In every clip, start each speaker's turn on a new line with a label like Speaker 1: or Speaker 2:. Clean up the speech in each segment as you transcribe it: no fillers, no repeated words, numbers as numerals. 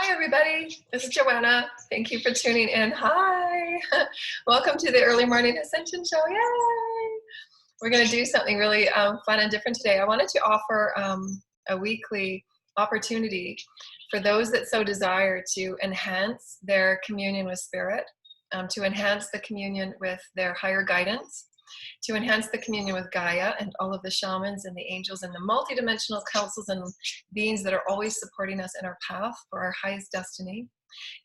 Speaker 1: Hi, everybody. This is Joanna. Thank you for tuning in. Hi. Welcome to the Early Morning Ascension Show. Yay! We're going to do something really fun and different today. I wanted to offer a weekly opportunity for those that so desire to enhance their communion with Spirit, to enhance the communion with their higher guidance, to enhance the communion with Gaia and all of the shamans and the angels and the multidimensional councils and beings that are always supporting us in our path for our highest destiny,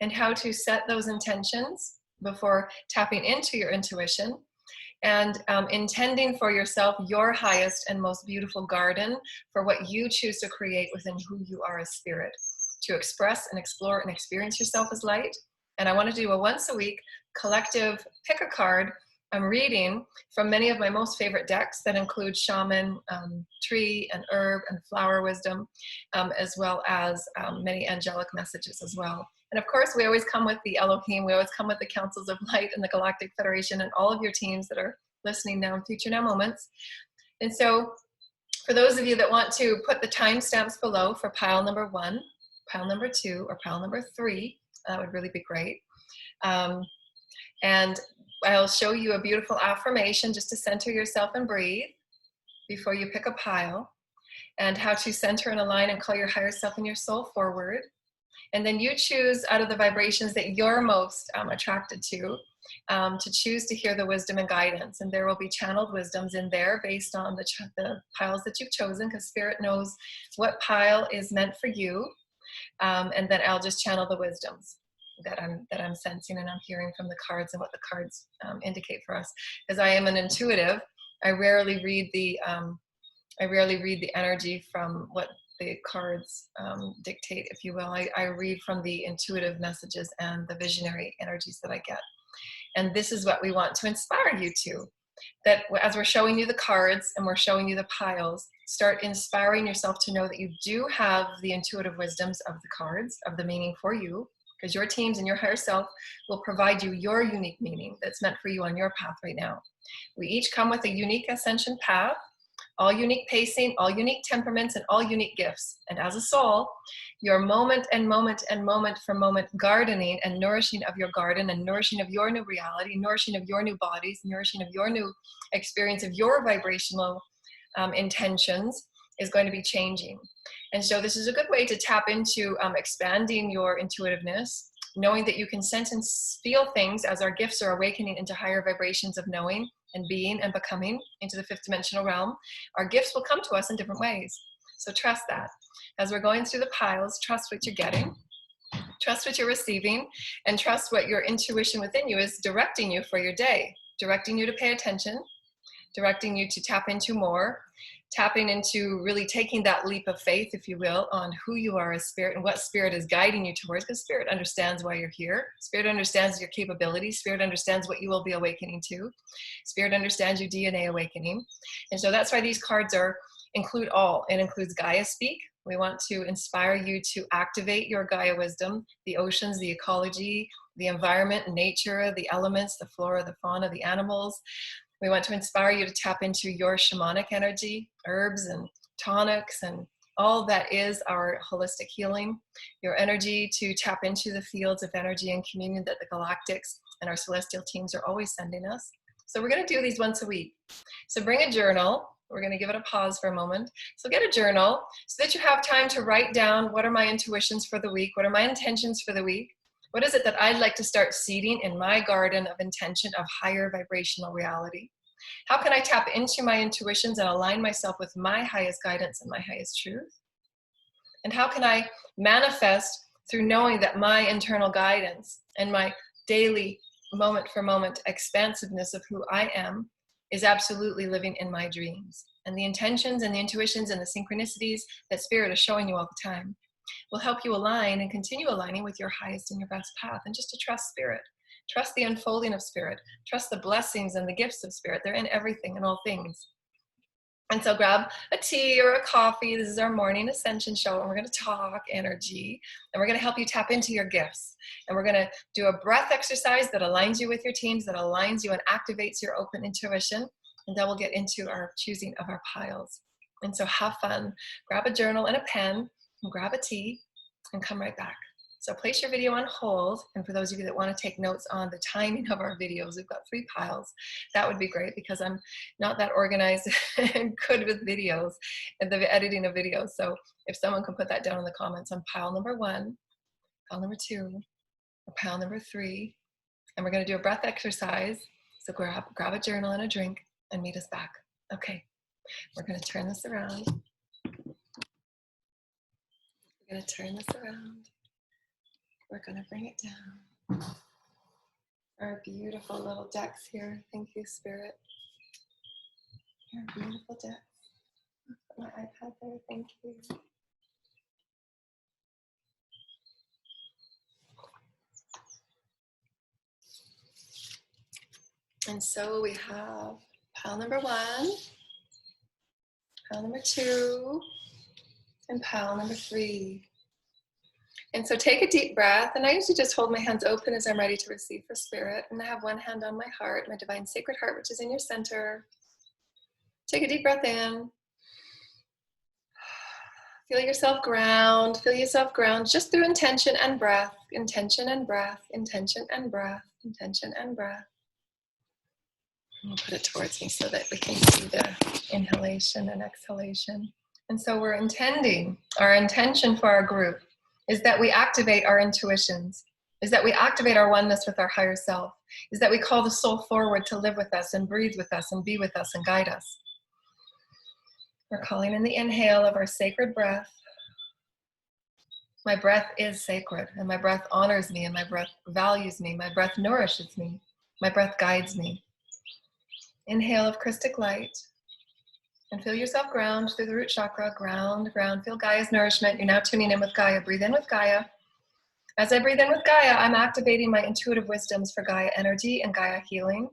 Speaker 1: and how to set those intentions before tapping into your intuition and intending for yourself your highest and most beautiful garden for what you choose to create within who you are as spirit, to express and explore and experience yourself as light. And I want to do a once a week collective pick a card. I'm reading from many of my most favorite decks that include shaman, tree and herb and flower wisdom, as well as many angelic messages as well. And of course, we always come with the Elohim, we always come with the Councils of Light and the Galactic Federation and all of your teams that are listening now in Future Now Moments. And so for those of you that want to put the timestamps below for pile number 1, pile number 2, or pile number 3, that would really be great. And I'll show you a beautiful affirmation just to center yourself and breathe before you pick a pile, and how to center and align and call your higher self and your soul forward. And then you choose out of the vibrations that you're most attracted to choose to hear the wisdom and guidance. And there will be channeled wisdoms in there based on the piles that you've chosen, because Spirit knows what pile is meant for you. And then I'll just channel the wisdoms that I'm sensing and I'm hearing from the cards and what the cards indicate for us. Because I am an intuitive, I rarely read the energy from what the cards dictate, if you will. I read from the intuitive messages and the visionary energies that I get. And this is what we want to inspire you to. That as we're showing you the cards and we're showing you the piles, start inspiring yourself to know that you do have the intuitive wisdoms of the cards, of the meaning for you, because your teams and your higher self will provide you your unique meaning that's meant for you on your path right now. We each come with a unique ascension path, all unique pacing, all unique temperaments, and all unique gifts. And as a soul, your moment and moment and moment for moment gardening and nourishing of your garden and nourishing of your new reality, nourishing of your new bodies, nourishing of your new experience of your vibrational intentions is going to be changing. And so this is a good way to tap into expanding your intuitiveness, knowing that you can sense and feel things as our gifts are awakening into higher vibrations of knowing and being and becoming into the 5th dimensional realm. Our gifts will come to us in different ways. So trust that. As we're going through the piles, trust what you're getting, trust what you're receiving, and trust what your intuition within you is directing you for your day, directing you to pay attention, directing you to tap into more, tapping into really taking that leap of faith, if you will, on who you are as spirit and what spirit is guiding you towards, because spirit understands why you're here. Spirit understands your capabilities. Spirit understands what you will be awakening to. Spirit understands your DNA awakening. And so that's why these cards include all. It includes Gaia speak. We want to inspire you to activate your Gaia wisdom, the oceans, the ecology, the environment, nature, the elements, the flora, the fauna, the animals. We want to inspire you to tap into your shamanic energy, herbs and tonics and all that is our holistic healing, your energy to tap into the fields of energy and communion that the galactics and our celestial teams are always sending us. So we're going to do these once a week. So bring a journal. We're going to give it a pause for a moment. So get a journal so that you have time to write down, what are my intuitions for the week? What are my intentions for the week? What is it that I'd like to start seeding in my garden of intention of higher vibrational reality? How can I tap into my intuitions and align myself with my highest guidance and my highest truth? And how can I manifest through knowing that my internal guidance and my daily moment for moment expansiveness of who I am is absolutely living in my dreams? And the intentions and the intuitions and the synchronicities that Spirit is showing you all the time will help you align and continue aligning with your highest and your best path. And just to trust Spirit, trust the unfolding of Spirit, trust the blessings and the gifts of Spirit. They're in everything and all things. And so grab a tea or a coffee. This is our morning ascension show, and we're going to talk energy, and we're going to help you tap into your gifts. And we're going to do a breath exercise that aligns you with your teams, that aligns you and activates your open intuition. And then we'll get into our choosing of our piles. And so have fun. Grab a journal and a pen, and grab a tea, and come right back. So place your video on hold. And for those of you that want to take notes on the timing of our videos, we've got 3 piles. That would be great because I'm not that organized and good with videos and the editing of videos. So if someone can put that down in the comments on pile number 1, pile number 2, or pile number 3. And we're going to do a breath exercise. So grab a journal and a drink and meet us back. Okay, we're going to turn this around. We're going to turn this around. We're going to bring it down. Our beautiful little decks here. Thank you, Spirit. Our beautiful decks. Put my iPad there. Thank you. And so we have pile number 1, pile number 2, and pile number 3. And so take a deep breath, and I usually just hold my hands open as I'm ready to receive for Spirit. And I have one hand on my heart, my divine sacred heart, which is in your center. Take a deep breath in. Feel yourself ground just through intention and breath, intention and breath, intention and breath, intention and breath. And we'll put it towards me so that we can see the inhalation and exhalation. And so we're intending, our intention for our group is that we activate our intuitions, is that we activate our oneness with our higher self, is that we call the soul forward to live with us and breathe with us and be with us and guide us. We're calling in the inhale of our sacred breath. My breath is sacred, and my breath honors me, and my breath values me, my breath nourishes me, my breath guides me. Inhale of Christic light. And feel yourself ground through the root chakra. Ground, ground. Feel Gaia's nourishment. You're now tuning in with Gaia. Breathe in with Gaia. As I breathe in with Gaia, I'm activating my intuitive wisdoms for Gaia energy and Gaia healing.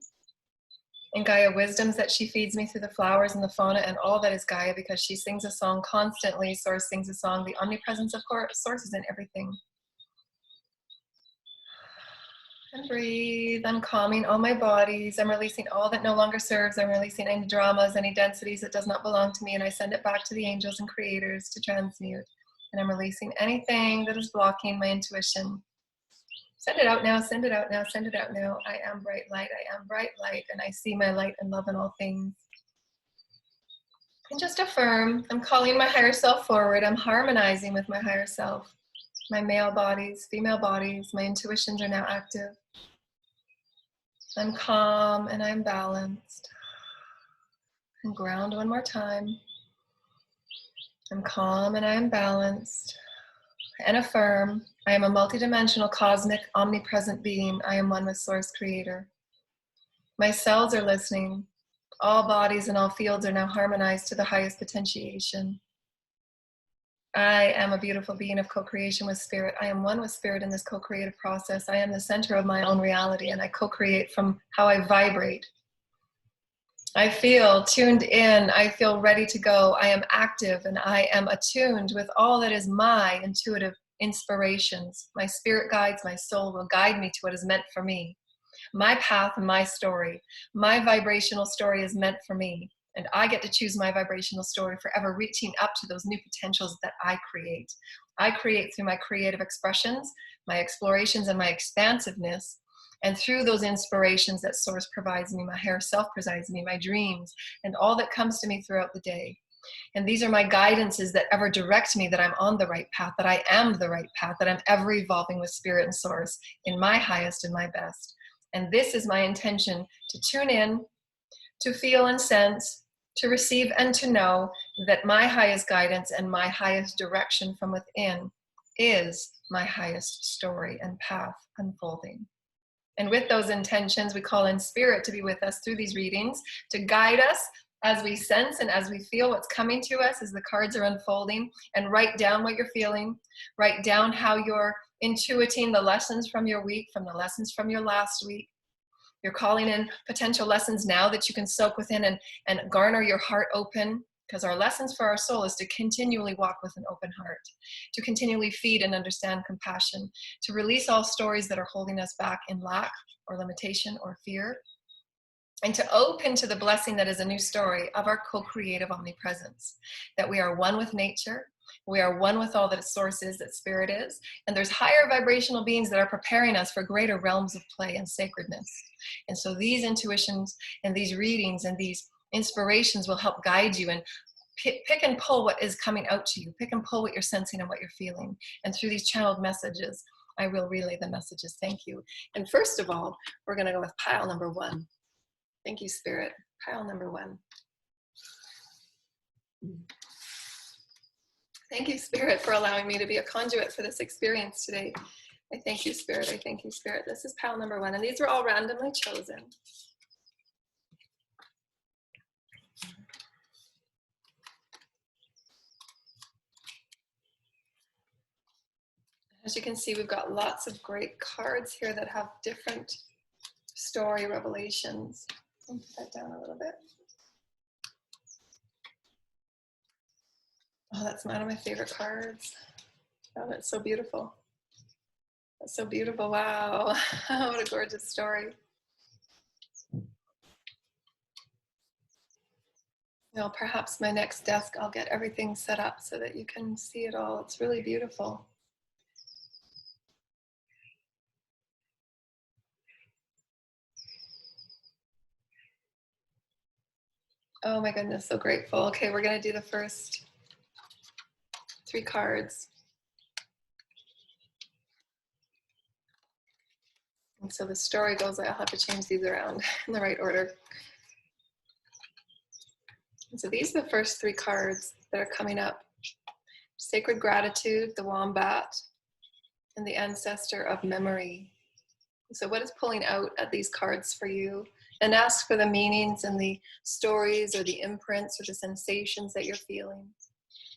Speaker 1: And Gaia wisdoms that she feeds me through the flowers and the fauna and all that is Gaia, because she sings a song constantly. Source sings a song. The omnipresence of Source is in everything. And breathe. I'm calming all my bodies. I'm releasing all that no longer serves. I'm releasing any dramas, any densities that does not belong to me, and I send it back to the angels and creators to transmute. And I'm releasing anything that is blocking my intuition. Send it out now, send it out now, send it out now. I am bright light, I am bright light, and I see my light and love in all things. And just affirm, I'm calling my higher self forward. I'm harmonizing with my higher self. My male bodies, female bodies, my intuitions are now active. I'm calm and I'm balanced. And ground one more time. I'm calm and I am balanced. And affirm, I am a multidimensional, cosmic, omnipresent being. I am one with Source Creator. My cells are listening. All bodies and all fields are now harmonized to the highest potentiation. I am a beautiful being of co-creation with Spirit. I am one with Spirit in this co-creative process. I am the center of my own reality, and I co-create from how I vibrate. I feel tuned in. I feel ready to go. I am active, and I am attuned with all that is my intuitive inspirations. My spirit guides, my soul will guide me to what is meant for me. My path and my story. My vibrational story is meant for me. And I get to choose my vibrational story, forever reaching up to those new potentials that I create. I create through my creative expressions, my explorations, and my expansiveness. And through those inspirations that Source provides me, my higher self provides me, my dreams, and all that comes to me throughout the day. And these are my guidances that ever direct me that I'm on the right path, that I am the right path, that I'm ever evolving with Spirit and Source in my highest and my best. And this is my intention, to tune in, to feel and sense, to receive and to know that my highest guidance and my highest direction from within is my highest story and path unfolding. And with those intentions, we call in Spirit to be with us through these readings, to guide us as we sense and as we feel what's coming to us as the cards are unfolding, and write down what you're feeling, write down how you're intuiting the lessons from your week, from the lessons from your last week. You're calling in potential lessons now that you can soak within and garner your heart open, because our lessons for our soul is to continually walk with an open heart, to continually feed and understand compassion, to release all stories that are holding us back in lack or limitation or fear, and to open to the blessing that is a new story of our co-creative omnipresence, that we are one with nature, We are one with all that source is, that spirit is. And there's higher vibrational beings that are preparing us for greater realms of play and sacredness. And so these intuitions and these readings and these inspirations will help guide you and pick and pull what is coming out to you. Pick and pull what you're sensing and what you're feeling. And through these channeled messages, I will relay the messages. Thank you. And first of all, we're going to go with pile number 1. Thank you, Spirit. Pile number 1. Thank you, Spirit, for allowing me to be a conduit for this experience today. I thank you, Spirit. I thank you, Spirit. This is pile number 1, and these were all randomly chosen. As you can see, we've got lots of great cards here that have different story revelations. I'll put that down a little bit. Oh, that's one of my favorite cards. Oh, that's so beautiful. That's so beautiful. Wow. What a gorgeous story. Well, perhaps my next desk, I'll get everything set up so that you can see it all. It's really beautiful. Oh my goodness, so grateful. Okay, we're going to do the first 3 cards. And so the story goes, I'll have to change these around in the right order. And so these are the first 3 cards that are coming up. Sacred Gratitude, the Wombat, and the Ancestor of Memory. So what is pulling out at these cards for you? And ask for the meanings and the stories or the imprints or the sensations that you're feeling.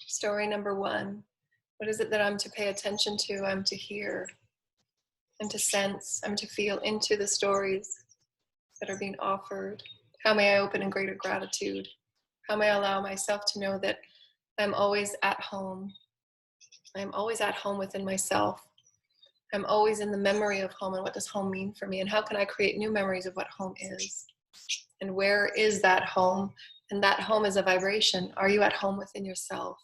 Speaker 1: Story number 1. What is it that I'm to pay attention to? I'm to hear. I'm to sense. I'm to feel into the stories that are being offered. How may I open in greater gratitude? How may I allow myself to know that I'm always at home? I'm always at home within myself. I'm always in the memory of home, and what does home mean for me? And how can I create new memories of what home is? And where is that home? And that home is a vibration. Are you at home within yourself?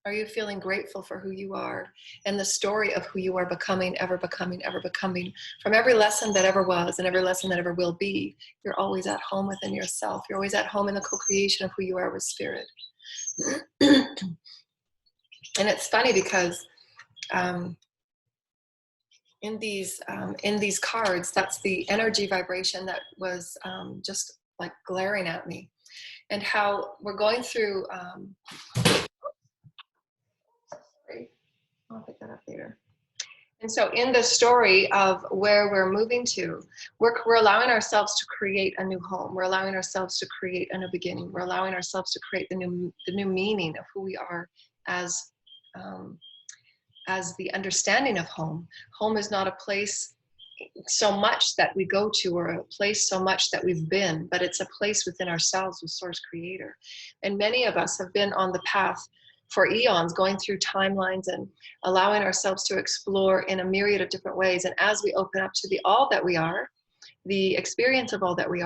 Speaker 1: Are you feeling grateful for who you are and the story of who you are becoming, ever becoming, ever becoming? From every lesson that ever was and every lesson that ever will be, you're always at home within yourself. You're always at home in the co-creation of who you are with spirit. And it's funny because in these cards, that's the energy vibration that was just like glaring at me. And how we're going through, sorry, I'll pick that up later. And so in the story of where we're moving to, we're allowing ourselves to create a new home. We're allowing ourselves to create a new beginning. We're allowing ourselves to create the new meaning of who we are as the understanding of home. Home is not a place so much that we go to or a place so much that we've been, but it's a place within ourselves with Source Creator. And many of us have been on the path for eons, going through timelines and allowing ourselves to explore in a myriad of different ways. And as we open up to the all that we are, the experience of all that we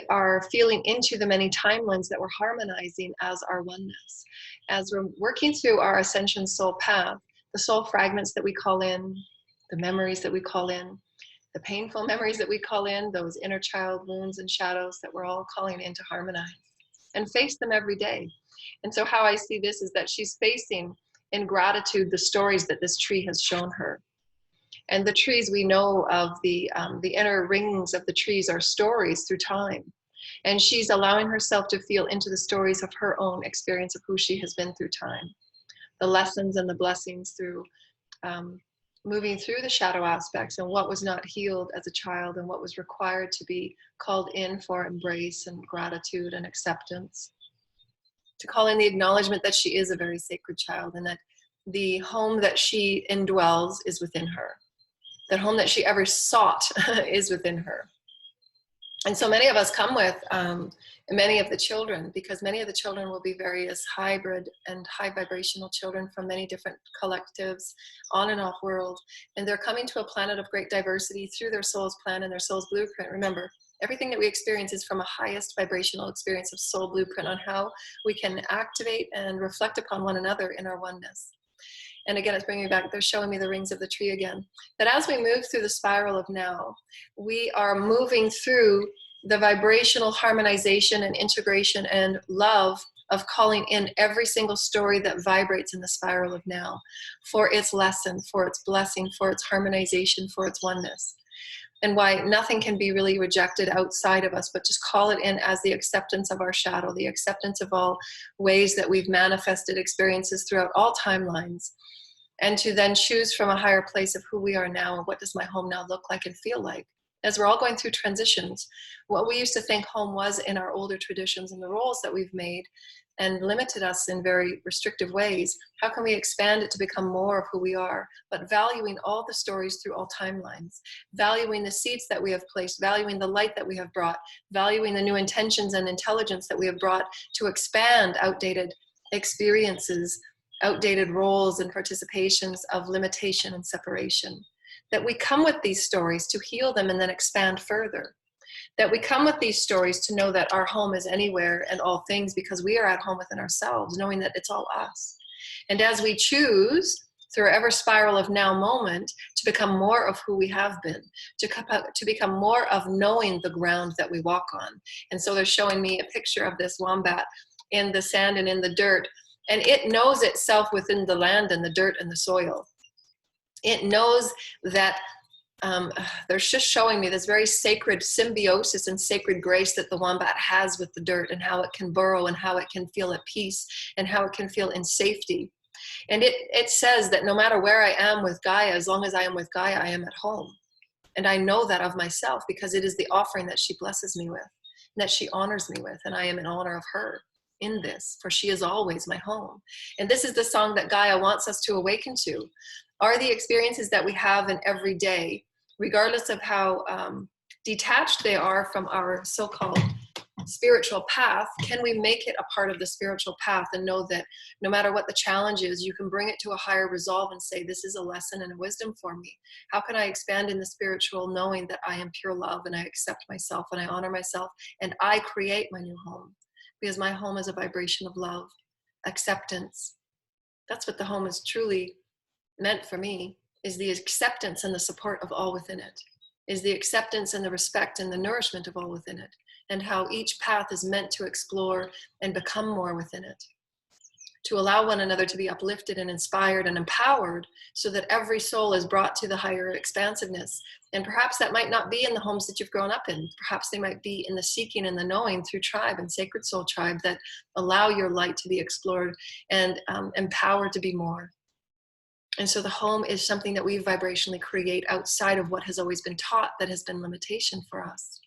Speaker 1: are feeling into the many timelines that we're harmonizing as our oneness. As we're working through our Ascension soul path, the soul fragments that we call in, the memories that we call in, the painful memories that we call in, those inner child wounds and shadows that we're all calling in to harmonize and face them every day. And so how I see this is that she's facing in gratitude the stories that this tree has shown her. And the trees, we know of the inner rings of the trees are stories through time. And she's allowing herself to feel into the stories of her own experience of who she has been through time. The lessons and the blessings through moving through the shadow aspects and what was not healed as a child and what was required to be called in for embrace and gratitude and acceptance. To call in the acknowledgement that she is a very sacred child and that the home that she indwells is within her. That home that she ever sought is within her. And so many of us come with many of the children, because many of the children will be various hybrid and high vibrational children from many different collectives on and off world. And they're coming to a planet of great diversity through their soul's plan and their soul's blueprint. Remember, Everything that we experience is from a highest vibrational experience of soul blueprint on how we can activate and reflect upon one another in our oneness. And again, it's bringing me back, they're showing me the rings of the tree again. That as we move through the spiral of now, we are moving through the vibrational harmonization and integration and love of calling in every single story that vibrates in the spiral of now for its lesson, for its blessing, for its harmonization, for its oneness. And why nothing can be really rejected outside of us, but just call it in as the acceptance of our shadow, the acceptance of all ways that we've manifested experiences throughout all timelines, and to then choose from a higher place of who we are now and what does my home now look like and feel like. As we're all going through transitions, what we used to think home was in our older traditions and the roles that we've made and limited us in very restrictive ways, how can we expand it to become more of who we are, but valuing all the stories through all timelines, valuing the seeds that we have placed, valuing the light that we have brought, valuing the new intentions and intelligence that we have brought to expand outdated experiences, outdated roles and participations of limitation and separation. That we come with these stories to heal them and then expand further. That we come with these stories to know that our home is anywhere and all things because we are at home within ourselves, knowing that it's all us. And as we choose, through our ever spiral of now moment, to become more of who we have been, to become more of knowing the ground that we walk on. And so they're showing me a picture of this wombat in the sand and in the dirt, and it knows itself within the land and the dirt and the soil. It knows that they're just showing me this very sacred symbiosis and sacred grace that the wombat has with the dirt, and how it can burrow and how it can feel at peace and how it can feel in safety. And it says that no matter where I am with Gaia, as long as I am with Gaia, I am at home. And I know that of myself because it is the offering that she blesses me with, and that she honors me with, and I am in honor of her in this, for she is always my home. And this is the song that Gaia wants us to awaken to, are the experiences that we have in every day, regardless of how detached they are from our so-called spiritual path. Can we make it a part of the spiritual path and know that no matter what the challenge is, you can bring it to a higher resolve and say, this is a lesson and a wisdom for me. How can I expand in the spiritual, knowing that I am pure love and I accept myself and I honor myself and I create my new home, because my home is a vibration of love, acceptance. That's what the home is truly meant for me, is the acceptance and the support of all within it, is the acceptance and the respect and the nourishment of all within it, and how each path is meant to explore and become more within it, to allow one another to be uplifted and inspired and empowered so that every soul is brought to the higher expansiveness. And perhaps that might not be in the homes that you've grown up in. Perhaps they might be in the seeking and the knowing through tribe and sacred soul tribe that allow your light to be explored and empowered to be more. And so the home is something that we vibrationally create outside of what has always been taught that has been limitation for us.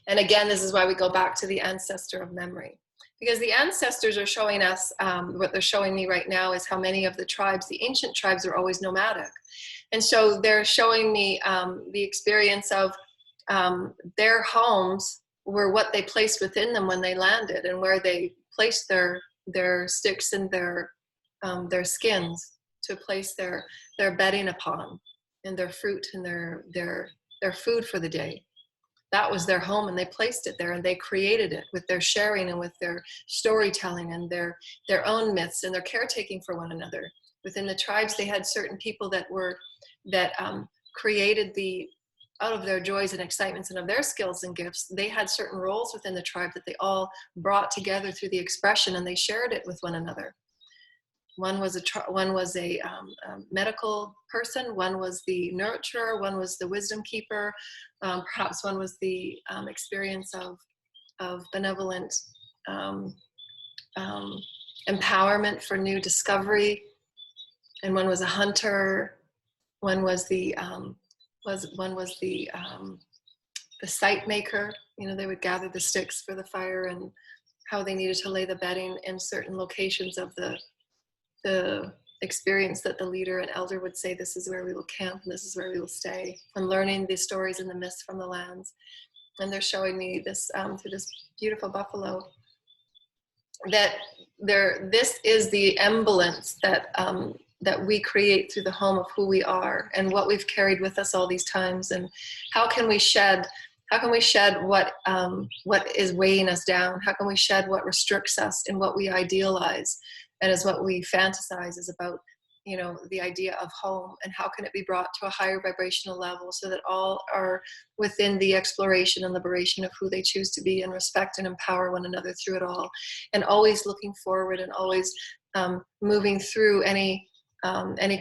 Speaker 1: And again, this is why we go back to the ancestor of memory. Because the ancestors are showing us, what they're showing me right now is how many of the tribes, the ancient tribes, are always nomadic. And so they're showing me the experience of their homes were what they placed within them when they landed, and where they placed their sticks and their skins to place their bedding upon, and their fruit and their food for the day. That was their home, and they placed it there, and they created it with their sharing and with their storytelling and their own myths and their caretaking for one another. Within the tribes, they had certain people that created out of their joys and excitements and of their skills and gifts. They had certain roles within the tribe that they all brought together through the expression, and they shared it with one another. One was a medical person, one was the nurturer, one was the wisdom keeper, perhaps one was the experience of benevolent empowerment for new discovery, and one was a hunter. One was the site maker. You know, they would gather the sticks for the fire and how they needed to lay the bedding in certain locations of the experience that the leader and elder would say, this is where we will camp and this is where we will stay, and learning the stories and the myths from the lands. And they're showing me this through this beautiful buffalo, that this is the emblems that that we create through the home of who we are and what we've carried with us all these times, and how can we shed what is weighing us down? How can we shed what restricts us and what we idealize and is what we fantasize is about, you know, the idea of home, and how can it be brought to a higher vibrational level so that all are within the exploration and liberation of who they choose to be, and respect and empower one another through it all, and always looking forward, and always moving through any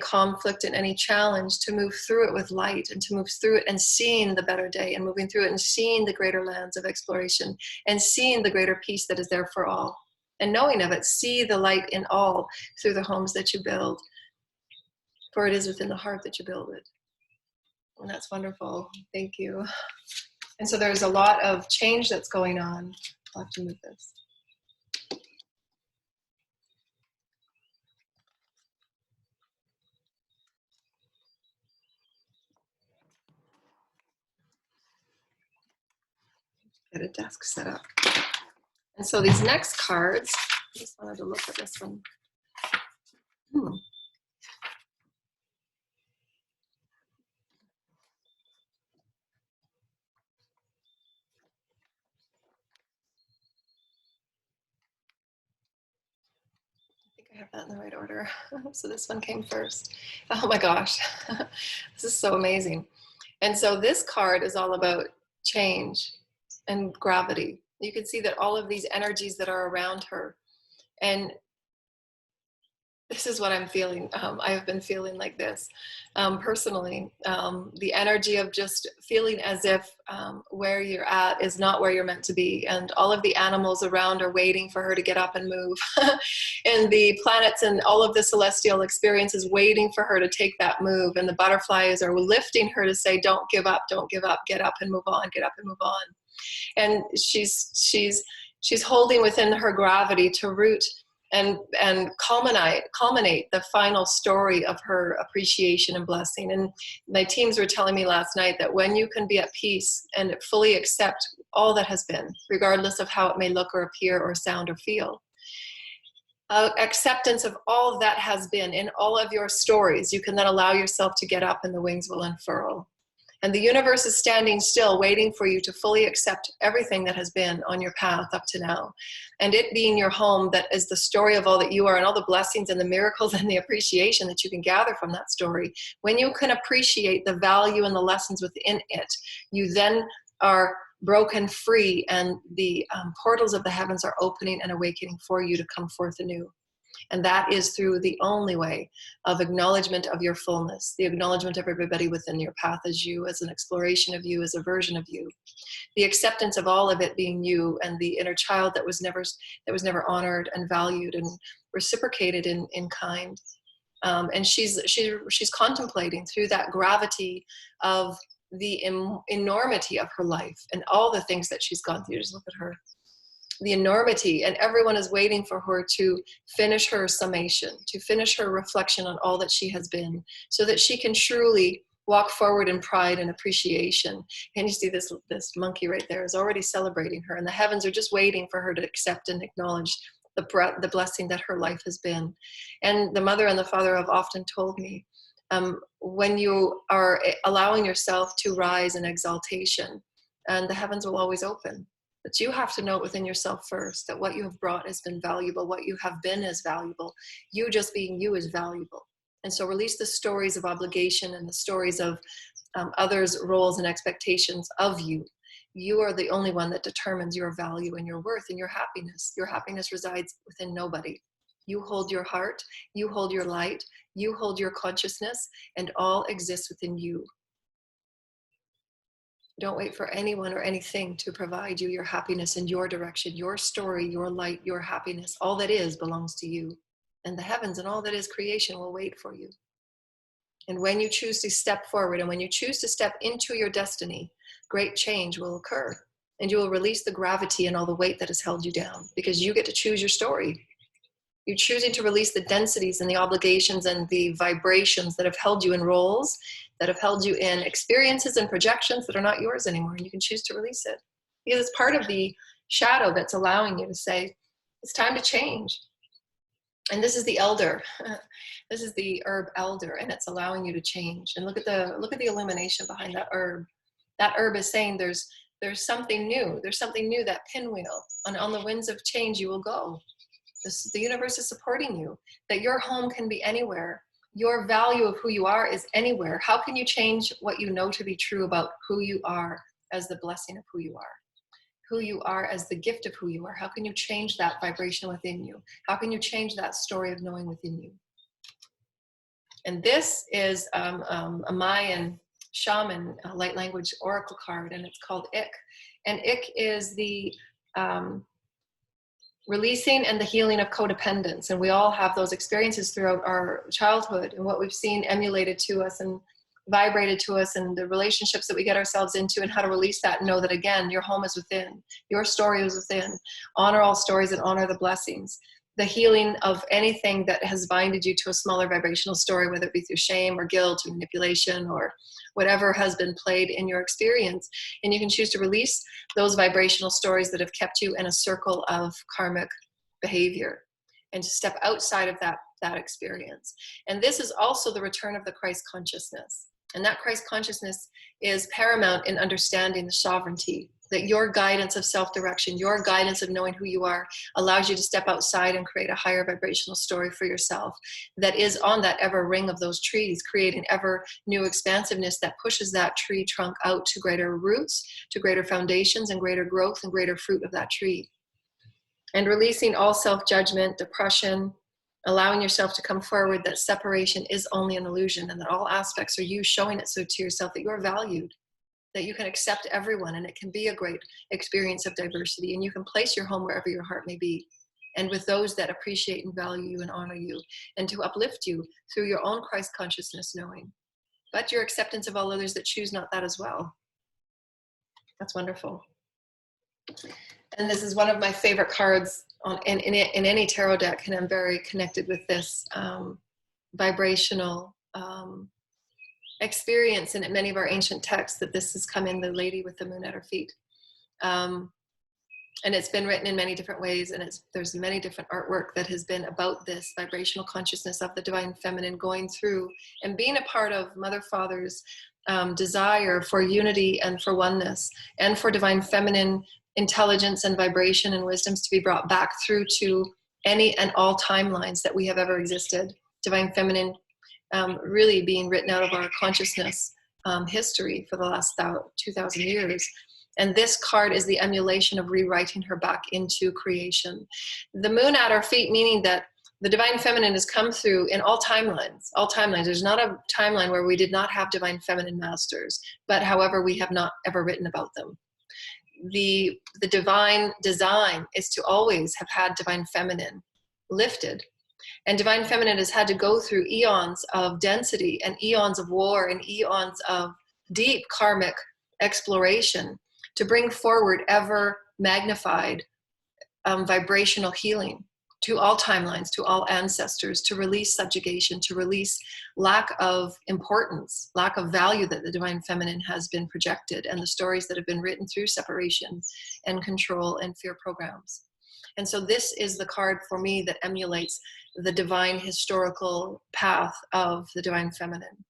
Speaker 1: conflict and any challenge, to move through it with light, and to move through it and seeing the better day, and moving through it and seeing the greater lands of exploration, and seeing the greater peace that is there for all, and knowing of it. See the light in all through the homes that you build, for it is within the heart that you build it. And that's wonderful. Thank you. And so there's a lot of change that's going on. I'll have to move this. Get a desk set up. And so these next cards, I just wanted to look at this one. I have that in the right order. So this one came first. Oh my gosh, this is so amazing. And so this card is all about change and gravity. You can see that all of these energies that are around her, and this is what I'm feeling. I have been feeling like this personally. The energy of just feeling as if where you're at is not where you're meant to be. And all of the animals around are waiting for her to get up and move. And the planets and all of the celestial experience is waiting for her to take that move. And the butterflies are lifting her to say, don't give up, get up and move on, get up and move on. And she's holding within her gravity to root and culminate the final story of her appreciation and blessing. And my teams were telling me last night that when you can be at peace and fully accept all that has been, regardless of how it may look or appear or sound or feel, acceptance of all that has been in all of your stories, you can then allow yourself to get up and the wings will unfurl. And the universe is standing still, waiting for you to fully accept everything that has been on your path up to now. And it being your home, that is the story of all that you are, and all the blessings and the miracles and the appreciation that you can gather from that story. When you can appreciate the value and the lessons within it, you then are broken free, and the portals of the heavens are opening and awakening for you to come forth anew. And that is through the only way of acknowledgement of your fullness, the acknowledgement of everybody within your path as you, as an exploration of you, as a version of you, the acceptance of all of it being you, and the inner child that was never honored and valued and reciprocated in kind. And she's contemplating through that gravity of the enormity of her life and all the things that she's gone through. Just look at her. The enormity, and everyone is waiting for her to finish her summation, to finish her reflection on all that she has been, so that she can truly walk forward in pride and appreciation. And you see this monkey right there is already celebrating her, and the heavens are just waiting for her to accept and acknowledge the blessing that her life has been. And the mother and the father have often told me, when you are allowing yourself to rise in exaltation, and the heavens will always open. But you have to know within yourself first that what you have brought has been valuable. What you have been is valuable. You just being you is valuable. And so release the stories of obligation and the stories of others' roles and expectations of you. You are the only one that determines your value and your worth and your happiness. Your happiness resides within nobody. You hold your heart, you hold your light, you hold your consciousness, and all exists within you. Don't wait for anyone or anything to provide you your happiness in your direction. Your story, your light, your happiness, all that is belongs to you. And the heavens and all that is creation will wait for you. And when you choose to step forward, and when you choose to step into your destiny, great change will occur. And you will release the gravity and all the weight that has held you down, because you get to choose your story. You're choosing to release the densities and the obligations and the vibrations that have held you in roles, that have held you in experiences and projections that are not yours anymore. And you can choose to release it, because it's part of the shadow that's allowing you to say, it's time to change. And this is the elder. This is the herb elder, and it's allowing you to change. And look at the illumination behind that herb. That herb is saying there's something new. There's something new, that pinwheel. On the winds of change you will go. The universe is supporting you, that your home can be anywhere. Your value of who you are is anywhere. How can you change what you know to be true about who you are as the blessing of who you are? Who you are as the gift of who you are? How can you change that vibration within you? How can you change that story of knowing within you? And this is a Mayan shaman light language oracle card, and it's called Ik. And Ik is the releasing and the healing of codependence. And we all have those experiences throughout our childhood, and what we've seen emulated to us and vibrated to us, and the relationships that we get ourselves into, and how to release that and know that, again, your home is within. Your story is within. Honor all stories and honor the blessings. The healing of anything that has binded you to a smaller vibrational story, whether it be through shame or guilt or manipulation or whatever has been played in your experience. And you can choose to release those vibrational stories that have kept you in a circle of karmic behavior, and to step outside of that experience. And this is also the return of the Christ consciousness. And that Christ consciousness is paramount in understanding the sovereignty, that your guidance of self-direction, your guidance of knowing who you are, allows you to step outside and create a higher vibrational story for yourself that is on that ever ring of those trees, creating ever new expansiveness that pushes that tree trunk out to greater roots, to greater foundations, and greater growth and greater fruit of that tree. And releasing all self-judgment, depression, allowing yourself to come forward that separation is only an illusion, and that all aspects are you showing it so to yourself that you're valued, that you can accept everyone, and it can be a great experience of diversity, and you can place your home wherever your heart may be, and with those that appreciate and value you and honor you, and to uplift you through your own Christ consciousness knowing, but your acceptance of all others that choose not that as well. That's wonderful. And this is one of my favorite cards in any tarot deck, and I'm very connected with this vibrational experience in many of our ancient texts, that this has come in the lady with the moon at her feet. And it's been written in many different ways, and there's many different artwork that has been about this vibrational consciousness of the divine feminine going through and being a part of Mother Father's desire for unity and for oneness, and for divine feminine intelligence and vibration and wisdoms to be brought back through to any and all timelines that we have ever existed. Divine feminine really being written out of our consciousness history for the last 2,000 years. And this card is the emulation of rewriting her back into creation. The moon at our feet, meaning that the divine feminine has come through in all timelines. All timelines. There's not a timeline where we did not have divine feminine masters, but however, we have not ever written about them. The divine design is to always have had divine feminine lifted. And divine feminine has had to go through eons of density and eons of war and eons of deep karmic exploration to bring forward ever magnified vibrational healing to all timelines, to all ancestors, to release subjugation, to release lack of importance, lack of value that the divine feminine has been projected, and the stories that have been written through separation and control and fear programs. And so this is the card for me that emulates the divine historical path of the divine feminine,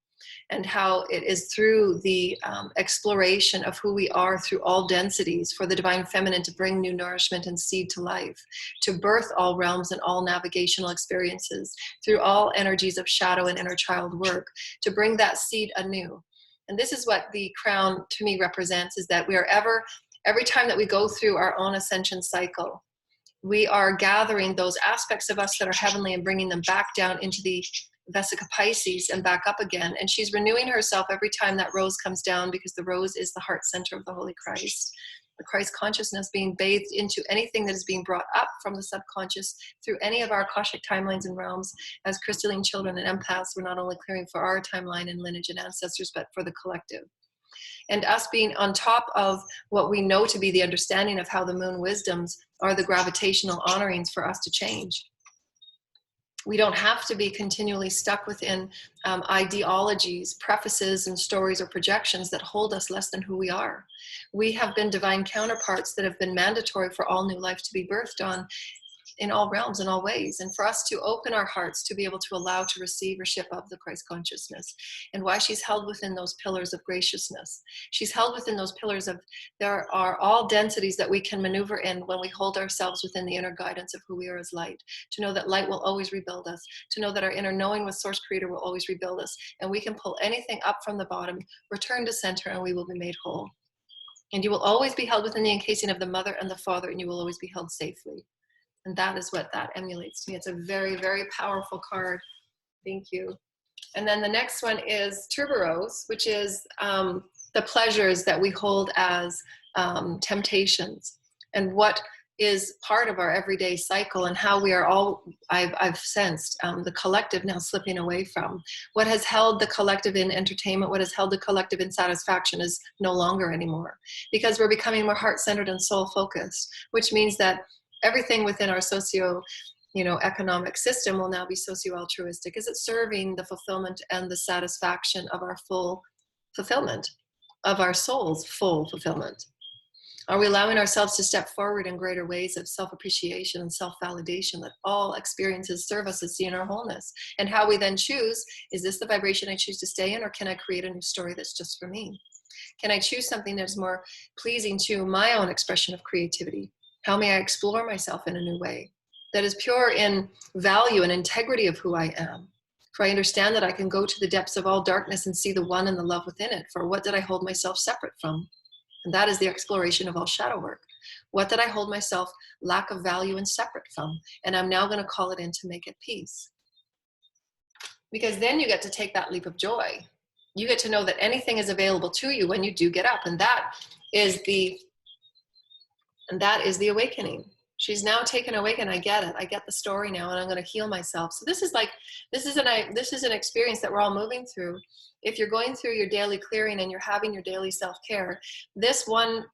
Speaker 1: and how it is through the exploration of who we are through all densities for the divine feminine to bring new nourishment and seed to life, to birth all realms and all navigational experiences through all energies of shadow and inner child work, to bring that seed anew. And this is what the crown to me represents, is that we are every time that we go through our own ascension cycle, we are gathering those aspects of us that are heavenly and bringing them back down into the Vesica Pisces and back up again. And she's renewing herself every time that rose comes down, because the rose is the heart center of the Holy Christ. The Christ consciousness being bathed into anything that is being brought up from the subconscious through any of our Akashic timelines and realms. As crystalline children and empaths, we're not only clearing for our timeline and lineage and ancestors, but for the collective. And us being on top of what we know to be the understanding of how the moon wisdoms are the gravitational honorings for us to change. We don't have to be continually stuck within ideologies, prefaces, and stories or projections that hold us less than who we are. We have been divine counterparts that have been mandatory for all new life to be birthed on, in all realms, in all ways. And for us to open our hearts to be able to allow to receivership of the Christ consciousness, and why she's held within those pillars of graciousness. She's held within those pillars of, there are all densities that we can maneuver in when we hold ourselves within the inner guidance of who we are as light. To know that light will always rebuild us. To know that our inner knowing with Source Creator will always rebuild us. And we can pull anything up from the bottom, return to center, and we will be made whole. And you will always be held within the encasing of the Mother and the Father, and you will always be held safely. And that is what that emulates to me. It's a very, very powerful card. Thank you. And then the next one is Tuberose, which is the pleasures that we hold as temptations, and what is part of our everyday cycle, and how we are all, I've sensed the collective now slipping away from. What has held the collective in entertainment, what has held the collective in satisfaction is no longer anymore, because we're becoming more heart-centered and soul-focused, which means that everything within our economic system will now be socio-altruistic. Is it serving the fulfillment and the satisfaction of our full fulfillment, of our soul's full fulfillment? Are we allowing ourselves to step forward in greater ways of self-appreciation and self-validation, that all experiences serve us as seeing our wholeness? And how we then choose, is this the vibration I choose to stay in, or can I create a new story that's just for me? Can I choose something that's more pleasing to my own expression of creativity? How may I explore myself in a new way that is pure in value and integrity of who I am? For I understand that I can go to the depths of all darkness and see the one and the love within it. For what did I hold myself separate from? And that is the exploration of all shadow work. What did I hold myself lack of value and separate from? And I'm now going to call it in to make it peace. Because then you get to take that leap of joy. You get to know that anything is available to you when you do get up. And that is the awakening. She's now taken Awaken. I get it. I get the story now, and I'm going to heal myself. So this is an experience that we're all moving through. If you're going through your daily clearing and you're having your daily self-care, this one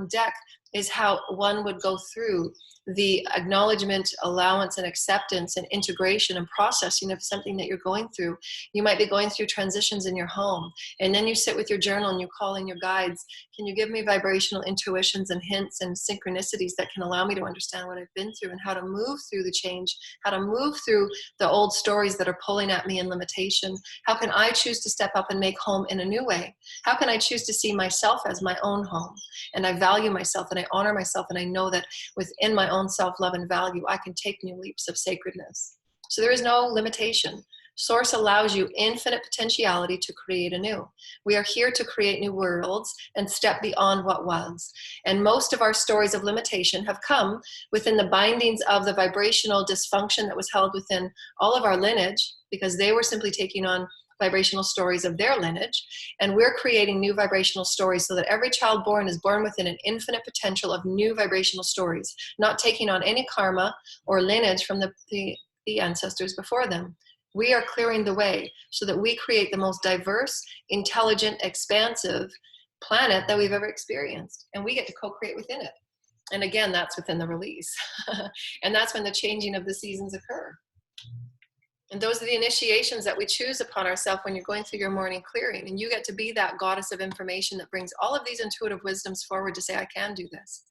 Speaker 1: deck is how one would go through the acknowledgement, allowance, and acceptance and integration and processing of something that you're going through. You might be going through transitions in your home, and then you sit with your journal and you call in your guides. Can you give me vibrational intuitions and hints and synchronicities that can allow me to understand what I've been through and how to move through the change, how to move through the old stories that are pulling at me in limitation? How can I choose to step up and make home in a new way? How can I choose to see myself as my own home? And I value myself and I honor myself, and I know that within my own self-love and value, I can take new leaps of sacredness. So there is no limitation. Source allows you infinite potentiality to create anew. We are here to create new worlds and step beyond what was. And most of our stories of limitation have come within the bindings of the vibrational dysfunction that was held within all of our lineage, because they were simply taking on vibrational stories of their lineage, and we're creating new vibrational stories so that every child born is born within an infinite potential of new vibrational stories, not taking on any karma or lineage from the ancestors before them. We are clearing the way so that we create the most diverse, intelligent, expansive planet that we've ever experienced, and we get to co-create within it. And again, that's within the release. And that's when the changing of the seasons occur. And those are the initiations that we choose upon ourselves when you're going through your morning clearing. And you get to be that goddess of information that brings all of these intuitive wisdoms forward to say, I can do this.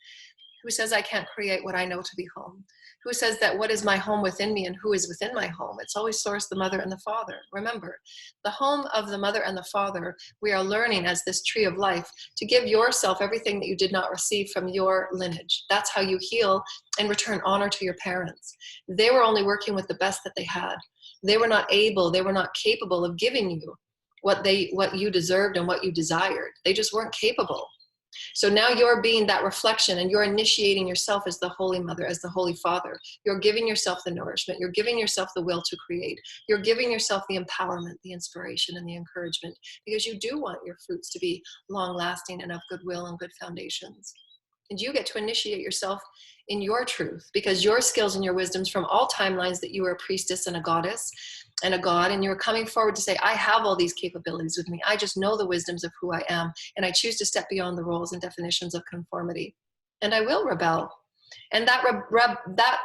Speaker 1: Who says I can't create what I know to be home? Who says that what is my home within me and who is within my home? It's always Source, the Mother, and the Father. Remember, the home of the Mother and the Father, we are learning as this tree of life to give yourself everything that you did not receive from your lineage. That's how you heal and return honor to your parents. They were only working with the best that they had. They were not able, they were not capable of giving you what you deserved and what you desired. They just weren't capable. So now you're being that reflection, and you're initiating yourself as the Holy Mother, as the Holy Father. You're giving yourself the nourishment. You're giving yourself the will to create. You're giving yourself the empowerment, the inspiration, and the encouragement, because you do want your fruits to be long-lasting and of goodwill and good foundations. And you get to initiate yourself in your truth, because your skills and your wisdoms from all timelines that you were a priestess and a goddess and a god, and you're coming forward to say, I have all these capabilities with me. I just know the wisdoms of who I am, and I choose to step beyond the roles and definitions of conformity. And I will rebel. And that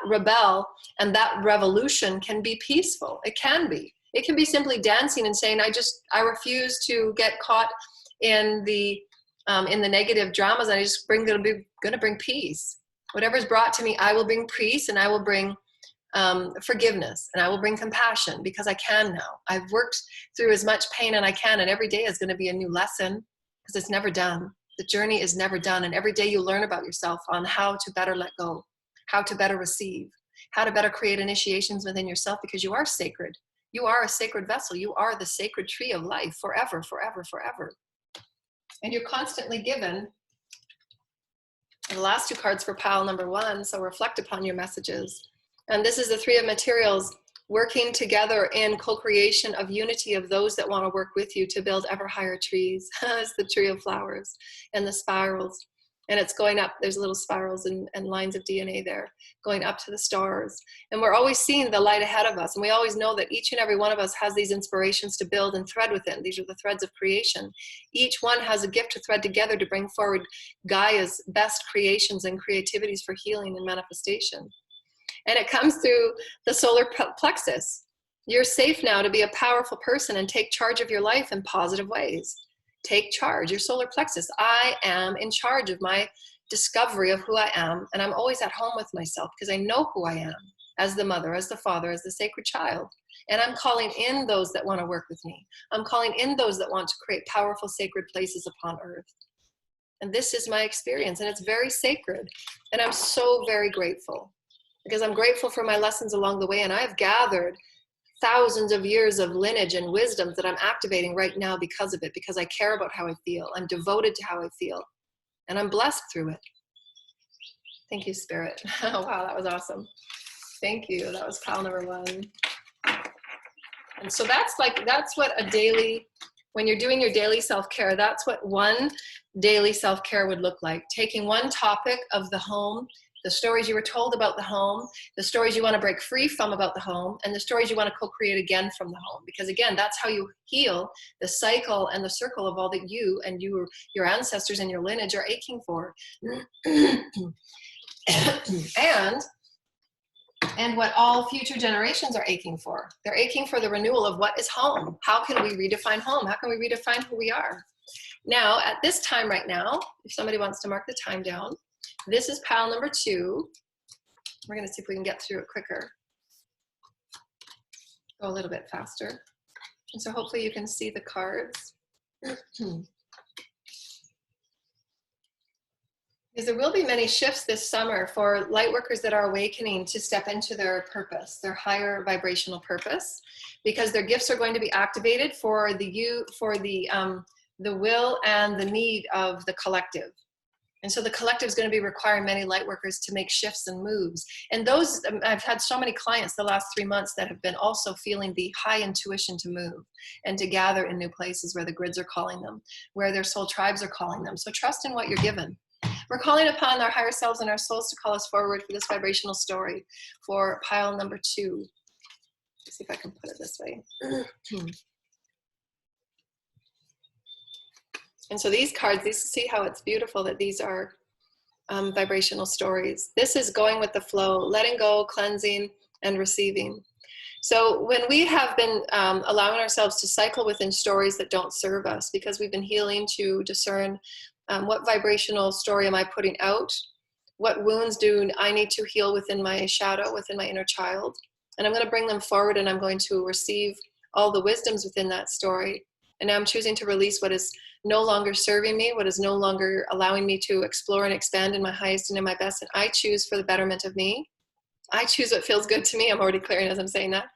Speaker 1: rebel and that revolution can be peaceful. It can be. It can be simply dancing and saying, I refuse to get caught in the negative dramas, and I just going to bring peace. Whatever's brought to me, I will bring peace, and I will bring forgiveness, and I will bring compassion, because I can now. I've worked through as much pain and I can, and every day is going to be a new lesson, because it's never done. The journey is never done, and every day you learn about yourself on how to better let go, how to better receive, how to better create initiations within yourself, because you are sacred. You are a sacred vessel. You are the sacred tree of life forever, forever, forever. And you're constantly given the last two cards for pile number 1, so reflect upon your messages. And this is the 3 of materials, working together in co-creation of unity of those that want to work with you to build ever higher trees. It's the tree of flowers and the spirals. And it's going up. There's little spirals and lines of DNA there going up to the stars. And we're always seeing the light ahead of us. And we always know that each and every one of us has these inspirations to build and thread within. These are the threads of creation. Each one has a gift to thread together to bring forward Gaia's best creations and creativities for healing and manifestation. And it comes through the solar plexus. You're safe now to be a powerful person and take charge of your life in positive ways. Take charge, your solar plexus. I am in charge of my discovery of who I am, and I'm always at home with myself because I know who I am as the mother, as the father, as the sacred child. And I'm calling in those that want to work with me. I'm calling in those that want to create powerful, sacred places upon earth. And this is my experience, and it's very sacred. And I'm so very grateful, because I'm grateful for my lessons along the way, and I've gathered thousands of years of lineage and wisdoms that I'm activating right now because of it, because I care about how I feel. I'm devoted to how I feel, and I'm blessed through it. Thank you, Spirit. Wow, that was awesome. Thank you. That was pile number 1. And so that's what a daily, when you're doing your daily self-care, that's what one daily self-care would look like. Taking one topic of the home, the stories you were told about the home, the stories you want to break free from about the home, and the stories you want to co-create again from the home. Because again, that's how you heal the cycle and the circle of all that you and your ancestors and your lineage are aching for. and what all future generations are aching for. They're aching for the renewal of what is home. How can we redefine home? How can we redefine who we are? Now, at this time right now, if somebody wants to mark the time down, this is pile number 2. We're going to see if we can get through it quicker. Go a little bit faster. And so hopefully you can see the cards. Because there will be many shifts this summer for light workers that are awakening to step into their purpose, their higher vibrational purpose, because their gifts are going to be activated for the will and the need of the collective. And so the collective is going to be requiring many light workers to make shifts and moves. And those, I've had so many clients the last 3 months that have been also feeling the high intuition to move and to gather in new places where the grids are calling them, where their soul tribes are calling them. So trust in what you're given. We're calling upon our higher selves and our souls to call us forward for this vibrational story for pile number 2. Let's see if I can put it this way. And so these cards, see how it's beautiful that these are vibrational stories. This is going with the flow, letting go, cleansing, and receiving. So when we have been allowing ourselves to cycle within stories that don't serve us, because we've been healing to discern what vibrational story am I putting out? What wounds do I need to heal within my shadow, within my inner child? And I'm going to bring them forward, and I'm going to receive all the wisdoms within that story. And now I'm choosing to release what is no longer serving me, what is no longer allowing me to explore and expand in my highest and in my best. And I choose for the betterment of me. I choose what feels good to me. I'm already clearing as I'm saying that.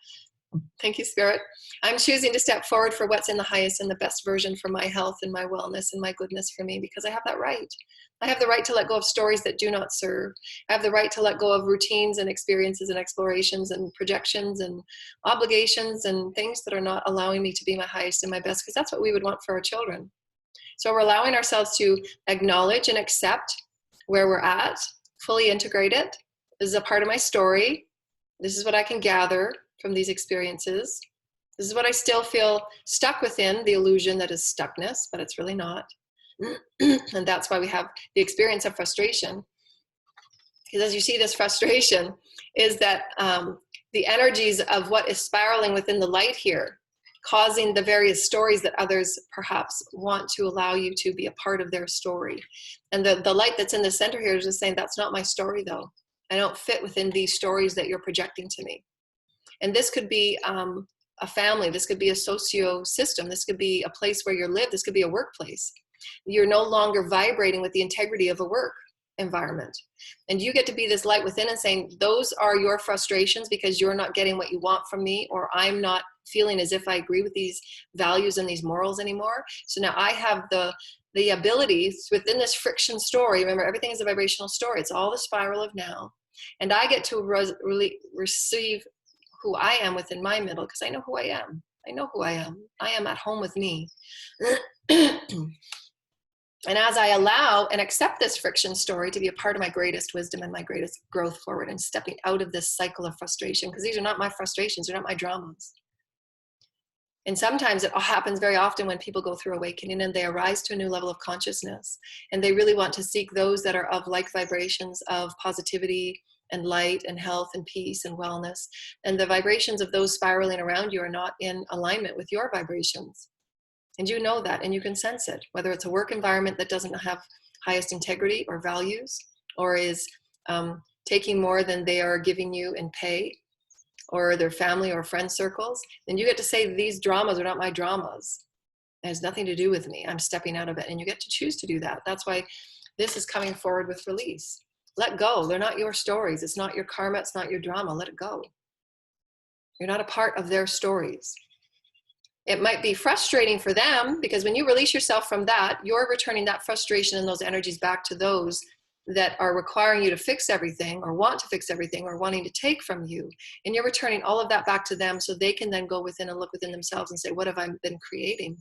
Speaker 1: Thank you, Spirit. I'm choosing to step forward for what's in the highest and the best version for my health and my wellness and my goodness for me, because I have that right. I have the right to let go of stories that do not serve. I have the right to let go of routines and experiences and explorations and projections and obligations and things that are not allowing me to be my highest and my best, because that's what we would want for our children. So we're allowing ourselves to acknowledge and accept where we're at, fully integrate it. This is a part of my story. This is what I can gather from these experiences. This is what I still feel stuck within, the illusion that is stuckness, but it's really not. And that's why we have the experience of frustration. Because as you see, this frustration is that the energies of what is spiraling within the light here causing the various stories that others perhaps want to allow you to be a part of their story. And the light that's in the center here is just saying, that's not my story though. I don't fit within these stories that you're projecting to me. And this could be a family, this could be a socio system, this could be a place where you live, this could be a workplace. You're no longer vibrating with the integrity of a work environment. And you get to be this light within and saying, those are your frustrations because you're not getting what you want from me, or I'm not feeling as if I agree with these values and these morals anymore. So now I have the ability within this friction story. Remember, everything is a vibrational story. It's all the spiral of now. And I get to receive who I am within my middle, because I know who I am. I know who I am. I am at home with me. And as I allow and accept this friction story to be a part of my greatest wisdom and my greatest growth forward, and stepping out of this cycle of frustration, because these are not my frustrations, they're not my dramas. And sometimes it happens very often when people go through awakening and they arise to a new level of consciousness, and they really want to seek those that are of like vibrations of positivity and light and health and peace and wellness. And the vibrations of those spiraling around you are not in alignment with your vibrations. And you know that, and you can sense it, whether it's a work environment that doesn't have highest integrity or values, or is taking more than they are giving you in pay, or their family or friend circles, then you get to say, these dramas are not my dramas. It has nothing to do with me. I'm stepping out of it. And you get to choose to do that. That's why this is coming forward with release. Let go. They're not your stories. It's not your karma. It's not your drama. Let it go. You're not a part of their stories. It might be frustrating for them, because when you release yourself from that, you're returning that frustration and those energies back to those that are requiring you to fix everything, or want to fix everything, or wanting to take from you. And you're returning all of that back to them, so they can then go within and look within themselves and say, what have I been creating?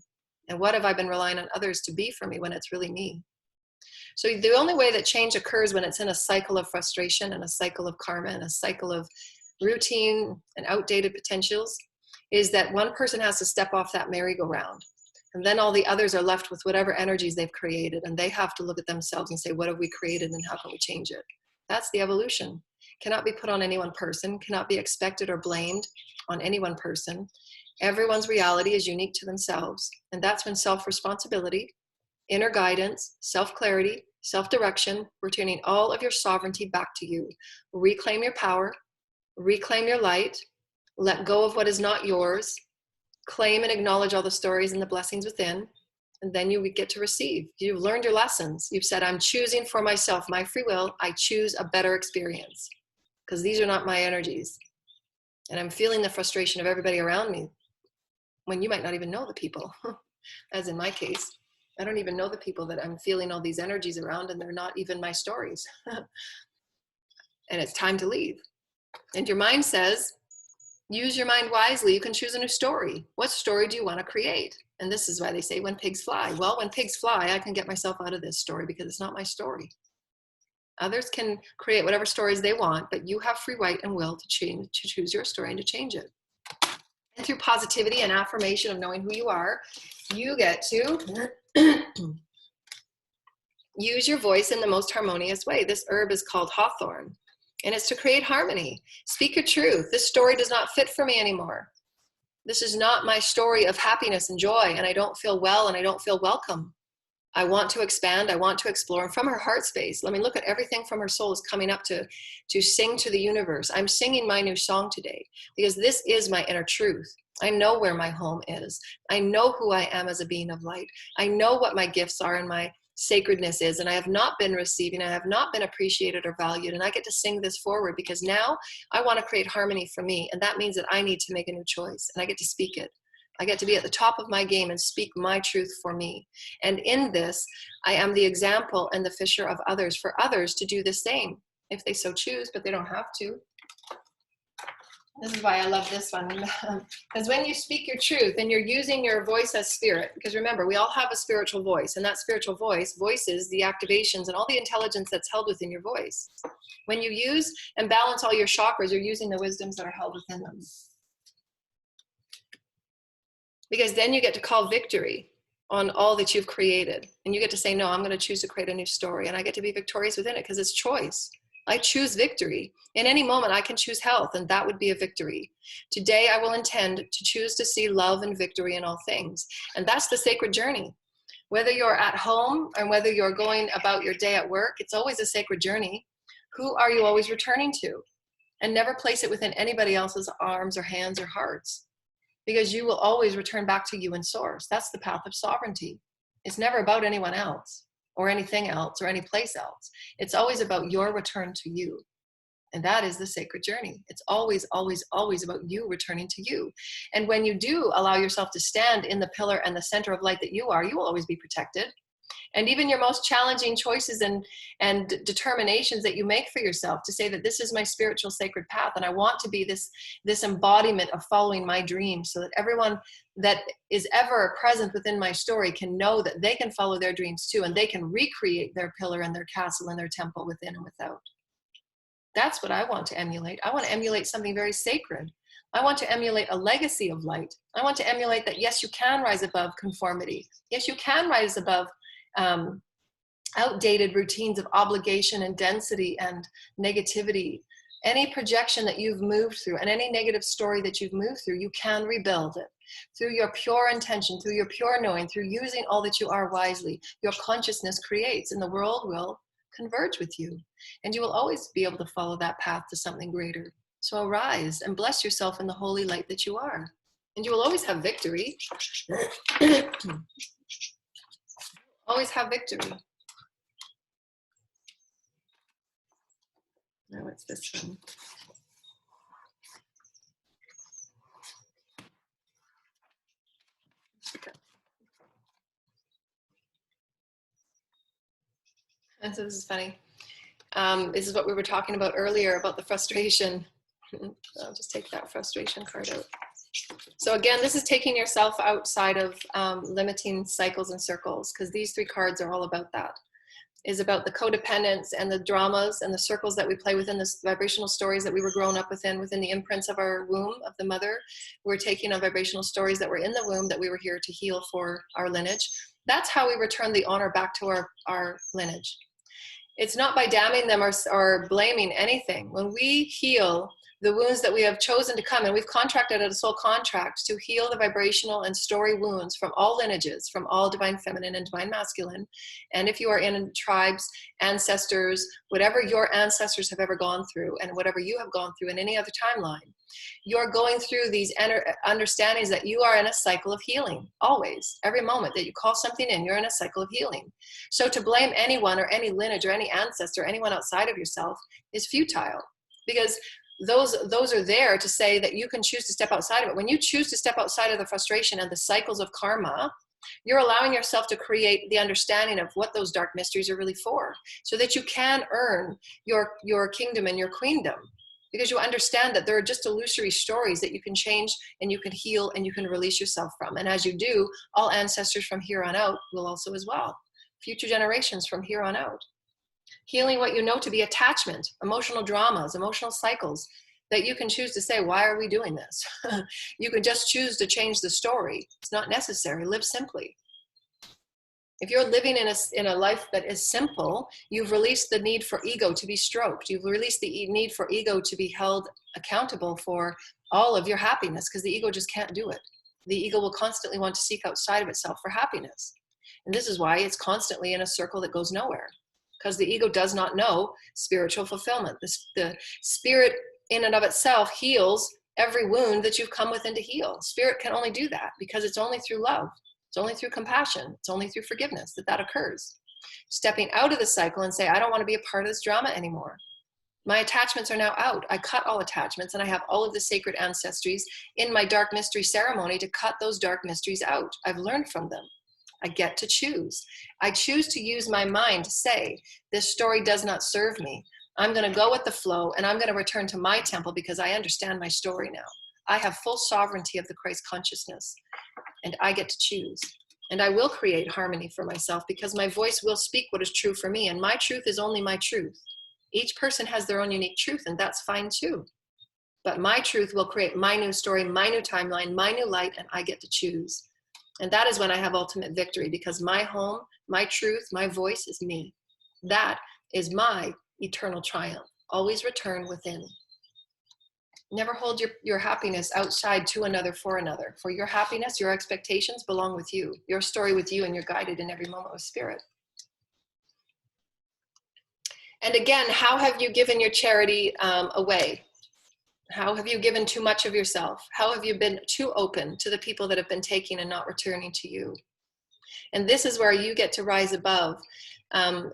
Speaker 1: And what have I been relying on others to be for me when it's really me? So the only way that change occurs when it's in a cycle of frustration and a cycle of karma and a cycle of routine and outdated potentials is that one person has to step off that merry-go-round. And then all the others are left with whatever energies they've created. And they have to look at themselves and say, what have we created and how can we change it? That's the evolution. Cannot be put on any one person, cannot be expected or blamed on any one person. Everyone's reality is unique to themselves. And that's when self-responsibility, inner guidance, self-clarity, self-direction, returning all of your sovereignty back to you. Reclaim your power, reclaim your light, let go of what is not yours, claim and acknowledge all the stories and the blessings within, and then you get to receive. You've learned your lessons. You've said, I'm choosing for myself, my free will, I choose a better experience, because these are not my energies. And I'm feeling the frustration of everybody around me, when you might not even know the people. As in my case, I don't even know the people that I'm feeling all these energies around, and they're not even my stories. And it's time to leave. And your mind says, use your mind wisely. You can choose a new story. What story do you want to create? And this is why they say, when pigs fly. Well, when pigs fly, I can get myself out of this story, because it's not my story. Others can create whatever stories they want, but you have free right and will to choose your story and to change it. And through positivity and affirmation of knowing who you are, you get to use your voice in the most harmonious way. This herb is called hawthorn. And it's to create harmony. Speak your truth. This story does not fit for me anymore. This is not my story of happiness and joy, and I don't feel well and I don't feel welcome. I want to expand. I want to explore. And from her heart space, let me look at everything from her soul is coming up to sing to the universe. I'm singing my new song today, because this is my inner truth. I know where my home is. I know who I am as a being of light. I know what my gifts are and my sacredness is, and I have not been receiving, I have not been appreciated or valued, and I get to sing this forward, because now I want to create harmony for me, and that means that I need to make a new choice, and I get to speak it. I get to be at the top of my game and speak my truth for me. And in this, I am the example and the fisher of others, for others to do the same, if they so choose, but they don't have to. This is why I love this one. Because when you speak your truth and you're using your voice as spirit, because remember, we all have a spiritual voice, and that spiritual voice voices the activations and all the intelligence that's held within your voice. When you use and balance all your chakras, you're using the wisdoms that are held within them. Because then you get to call victory on all that you've created. And you get to say, no, I'm going to choose to create a new story. And I get to be victorious within it, because it's choice. I choose victory. In any moment, I can choose health, and that would be a victory. Today, I will intend to choose to see love and victory in all things. And that's the sacred journey. Whether you're at home or whether you're going about your day at work, it's always a sacred journey. Who are you always returning to? And never place it within anybody else's arms or hands or hearts, because you will always return back to you and source. That's the path of sovereignty. It's never about anyone else or anything else or any place else. It's always about your return to you. And that is the sacred journey. It's always, always, always about you returning to you. And when you do allow yourself to stand in the pillar and the center of light that you are, you will always be protected. And even your most challenging choices and determinations that you make for yourself to say that this is my spiritual sacred path, and I want to be this embodiment of following my dreams, so that everyone that is ever present within my story can know that they can follow their dreams too, and they can recreate their pillar and their castle and their temple within and without. That's what I want to emulate. I want to emulate something very sacred. I want to emulate a legacy of light. I want to emulate that, yes, you can rise above conformity. Yes, you can rise above outdated routines of obligation and density and negativity. Any projection that you've moved through and any negative story that you've moved through, you can rebuild it through your pure intention, through your pure knowing, through using all that you are wisely. Your consciousness creates, and the world will converge with you, and you will always be able to follow that path to something greater. So arise and bless yourself in the holy light that you are, and you will always have victory. Always have victory. Now it's this one. And so this is funny. This is what we were talking about earlier about the frustration. I'll just take that frustration card out. So again, this is taking yourself outside of limiting cycles and circles, because these three cards are all about that. Is about the codependence and the dramas and the circles that we play within the vibrational stories that we were grown up within the imprints of our womb, of the mother. We're taking on vibrational stories that were in the womb that we were here to heal for our lineage. That's how we return the honor back to our lineage. It's not by damning them or blaming anything. When we heal the wounds that we have chosen to come, and we've contracted a soul contract to heal the vibrational and story wounds from all lineages, from all divine feminine and divine masculine. And if you are in tribes, ancestors, whatever your ancestors have ever gone through, and whatever you have gone through in any other timeline, you're going through these understandings that you are in a cycle of healing. Always, every moment that you call something in, you're in a cycle of healing. So to blame anyone or any lineage or any ancestor, anyone outside of yourself, is futile, because those are there to say that you can choose to step outside of it. When you choose to step outside of the frustration and the cycles of karma, you're allowing yourself to create the understanding of what those dark mysteries are really for, so that you can earn your kingdom and your queendom, because you understand that there are just illusory stories that you can change and you can heal and you can release yourself from. And as you do, all ancestors from here on out will also as well. Future generations from here on out. Healing what you know to be attachment, emotional dramas, emotional cycles, that you can choose to say, why are we doing this? You can just choose to change the story. It's not necessary. Live simply. If you're living in a life that is simple, you've released the need for ego to be stroked. You've released the need for ego to be held accountable for all of your happiness, because the ego just can't do it. The ego will constantly want to seek outside of itself for happiness. And this is why it's constantly in a circle that goes nowhere, because the ego does not know spiritual fulfillment. The spirit in and of itself heals every wound that you've come within to heal. Spirit can only do that because it's only through love. It's only through compassion. It's only through forgiveness that occurs. Stepping out of the cycle and say, I don't want to be a part of this drama anymore. My attachments are now out. I cut all attachments, and I have all of the sacred ancestries in my dark mystery ceremony to cut those dark mysteries out. I've learned from them. I get to choose. I choose to use my mind to say, this story does not serve me. I'm going to go with the flow, and I'm going to return to my temple because I understand my story now. I have full sovereignty of the Christ consciousness, and I get to choose. And I will create harmony for myself, because my voice will speak what is true for me, and my truth is only my truth. Each person has their own unique truth, and that's fine too. But my truth will create my new story, my new timeline, my new light, and I get to choose. And that is when I have ultimate victory, because my home, my truth, my voice is me. That is my eternal triumph. Always return within. Never hold your happiness outside to another, for another. For your happiness, your expectations belong with you. Your story with you, and you're guided in every moment with spirit. And again, how have you given your charity away? How have you given too much of yourself? How have you been too open to the people that have been taking and not returning to you? And this is where you get to rise above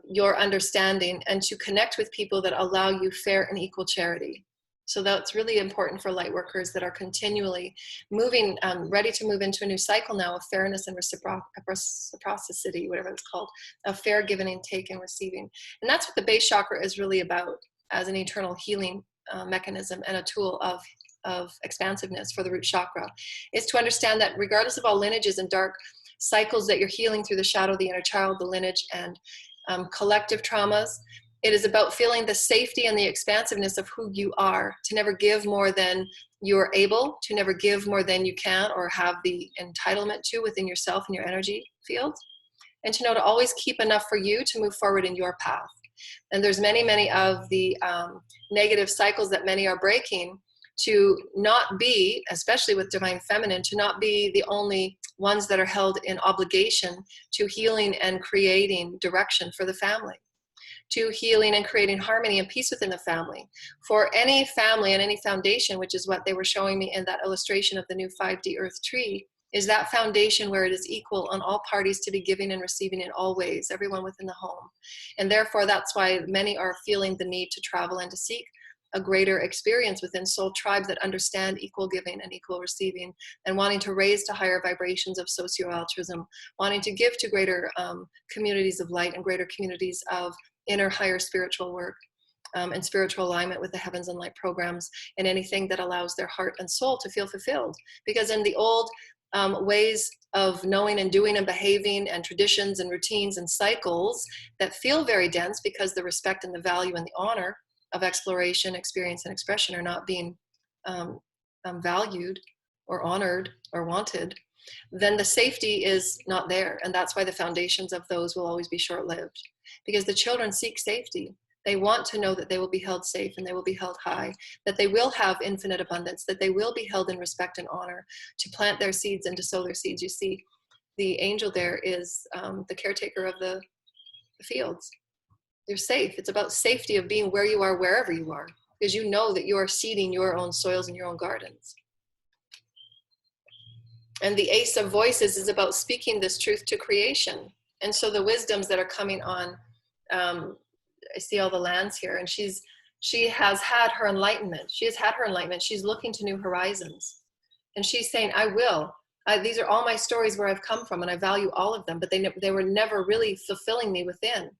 Speaker 1: your understanding and to connect with people that allow you fair and equal charity. So that's really important for light workers that are continually moving, ready to move into a new cycle now of fairness and reciprocity, whatever it's called, of fair giving and take and receiving. And that's what the base chakra is really about, as an eternal healing mechanism and a tool of expansiveness for the root chakra, is to understand that regardless of all lineages and dark cycles that you're healing through the shadow of the inner child, the lineage, and collective traumas, it is about feeling the safety and the expansiveness of who you are, to never give more than you are able, to never give more than you can or have the entitlement to within yourself and your energy field, and to know to always keep enough for you to move forward in your path. And there's many of the negative cycles that many are breaking, to not be, especially with divine feminine, to not be the only ones that are held in obligation to healing and creating direction for the family, to healing and creating harmony and peace within the family. For any family and any foundation, which is what they were showing me in that illustration of the new 5D earth tree, is that foundation where it is equal on all parties to be giving and receiving in all ways, everyone within the home. And therefore, that's why many are feeling the need to travel and to seek a greater experience within soul tribes that understand equal giving and equal receiving, and wanting to raise to higher vibrations of socio-altruism, wanting to give to greater communities of light and greater communities of inner higher spiritual work and spiritual alignment with the heavens and light programs, and anything that allows their heart and soul to feel fulfilled. Because in the old ways of knowing and doing and behaving, and traditions and routines and cycles that feel very dense, because the respect and the value and the honor of exploration, experience, and expression are not being valued or honored or wanted, then the safety is not there. And that's why the foundations of those will always be short-lived, because the children seek safety. They want to know that they will be held safe and they will be held high, that they will have infinite abundance, that they will be held in respect and honor, to plant their seeds and to sow their seeds. You see, the angel there is the caretaker of the fields. You're safe. It's about safety of being where you are, wherever you are, because you know that you are seeding your own soils and your own gardens. And the Ace of Voices is about speaking this truth to creation. And so the wisdoms that are coming on, I see all the lands here, and she has had her enlightenment. She has had her enlightenment. She's looking to new horizons. And she's saying, I will. These are all my stories where I've come from, and I value all of them, but they were never really fulfilling me within.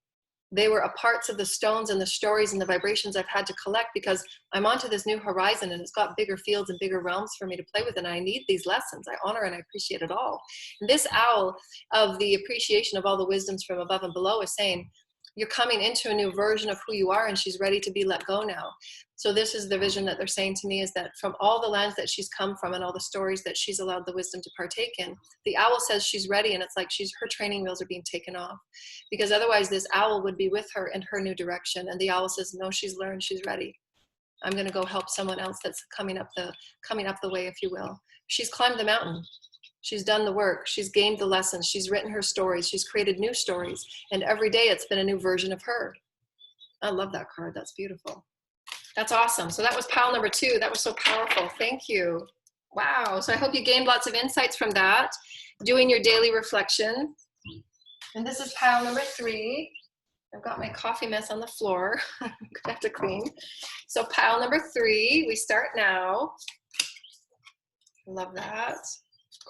Speaker 1: They were a parts of the stones and the stories and the vibrations I've had to collect, because I'm onto this new horizon, and it's got bigger fields and bigger realms for me to play with, and I need these lessons. I honor and I appreciate it all. And this owl of the appreciation of all the wisdoms from above and below is saying, you're coming into a new version of who you are, and she's ready to be let go now. So this is the vision that they're saying to me, is that from all the lands that she's come from and all the stories that she's allowed the wisdom to partake in, the owl says she's ready, and it's like her training wheels are being taken off, because otherwise this owl would be with her in her new direction. And the owl says, no, she's learned, she's ready. I'm going to go help someone else that's coming up the way, if you will. She's climbed the mountain. She's done the work. She's gained the lessons. She's written her stories. She's created new stories. And every day it's been a new version of her. I love that card. That's beautiful. That's awesome. So that was pile number 2. That was so powerful. Thank you. Wow. So I hope you gained lots of insights from that, doing your daily reflection. And this is pile number 3. I've got my coffee mess on the floor. I'm gonna have to clean. So pile number 3, we start now. Love that.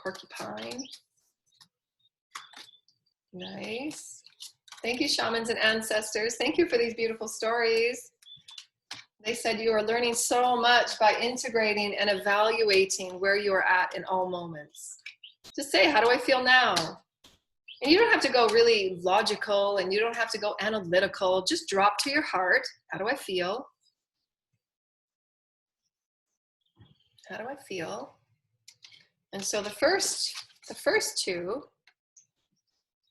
Speaker 1: Porcupine. Nice. Thank you, shamans and ancestors. Thank you for these beautiful stories. They said you are learning so much by integrating and evaluating where you are at in all moments. Just say, how do I feel now? And you don't have to go really logical, and you don't have to go analytical. Just drop to your heart. How do I feel? How do I feel? And so the first 2,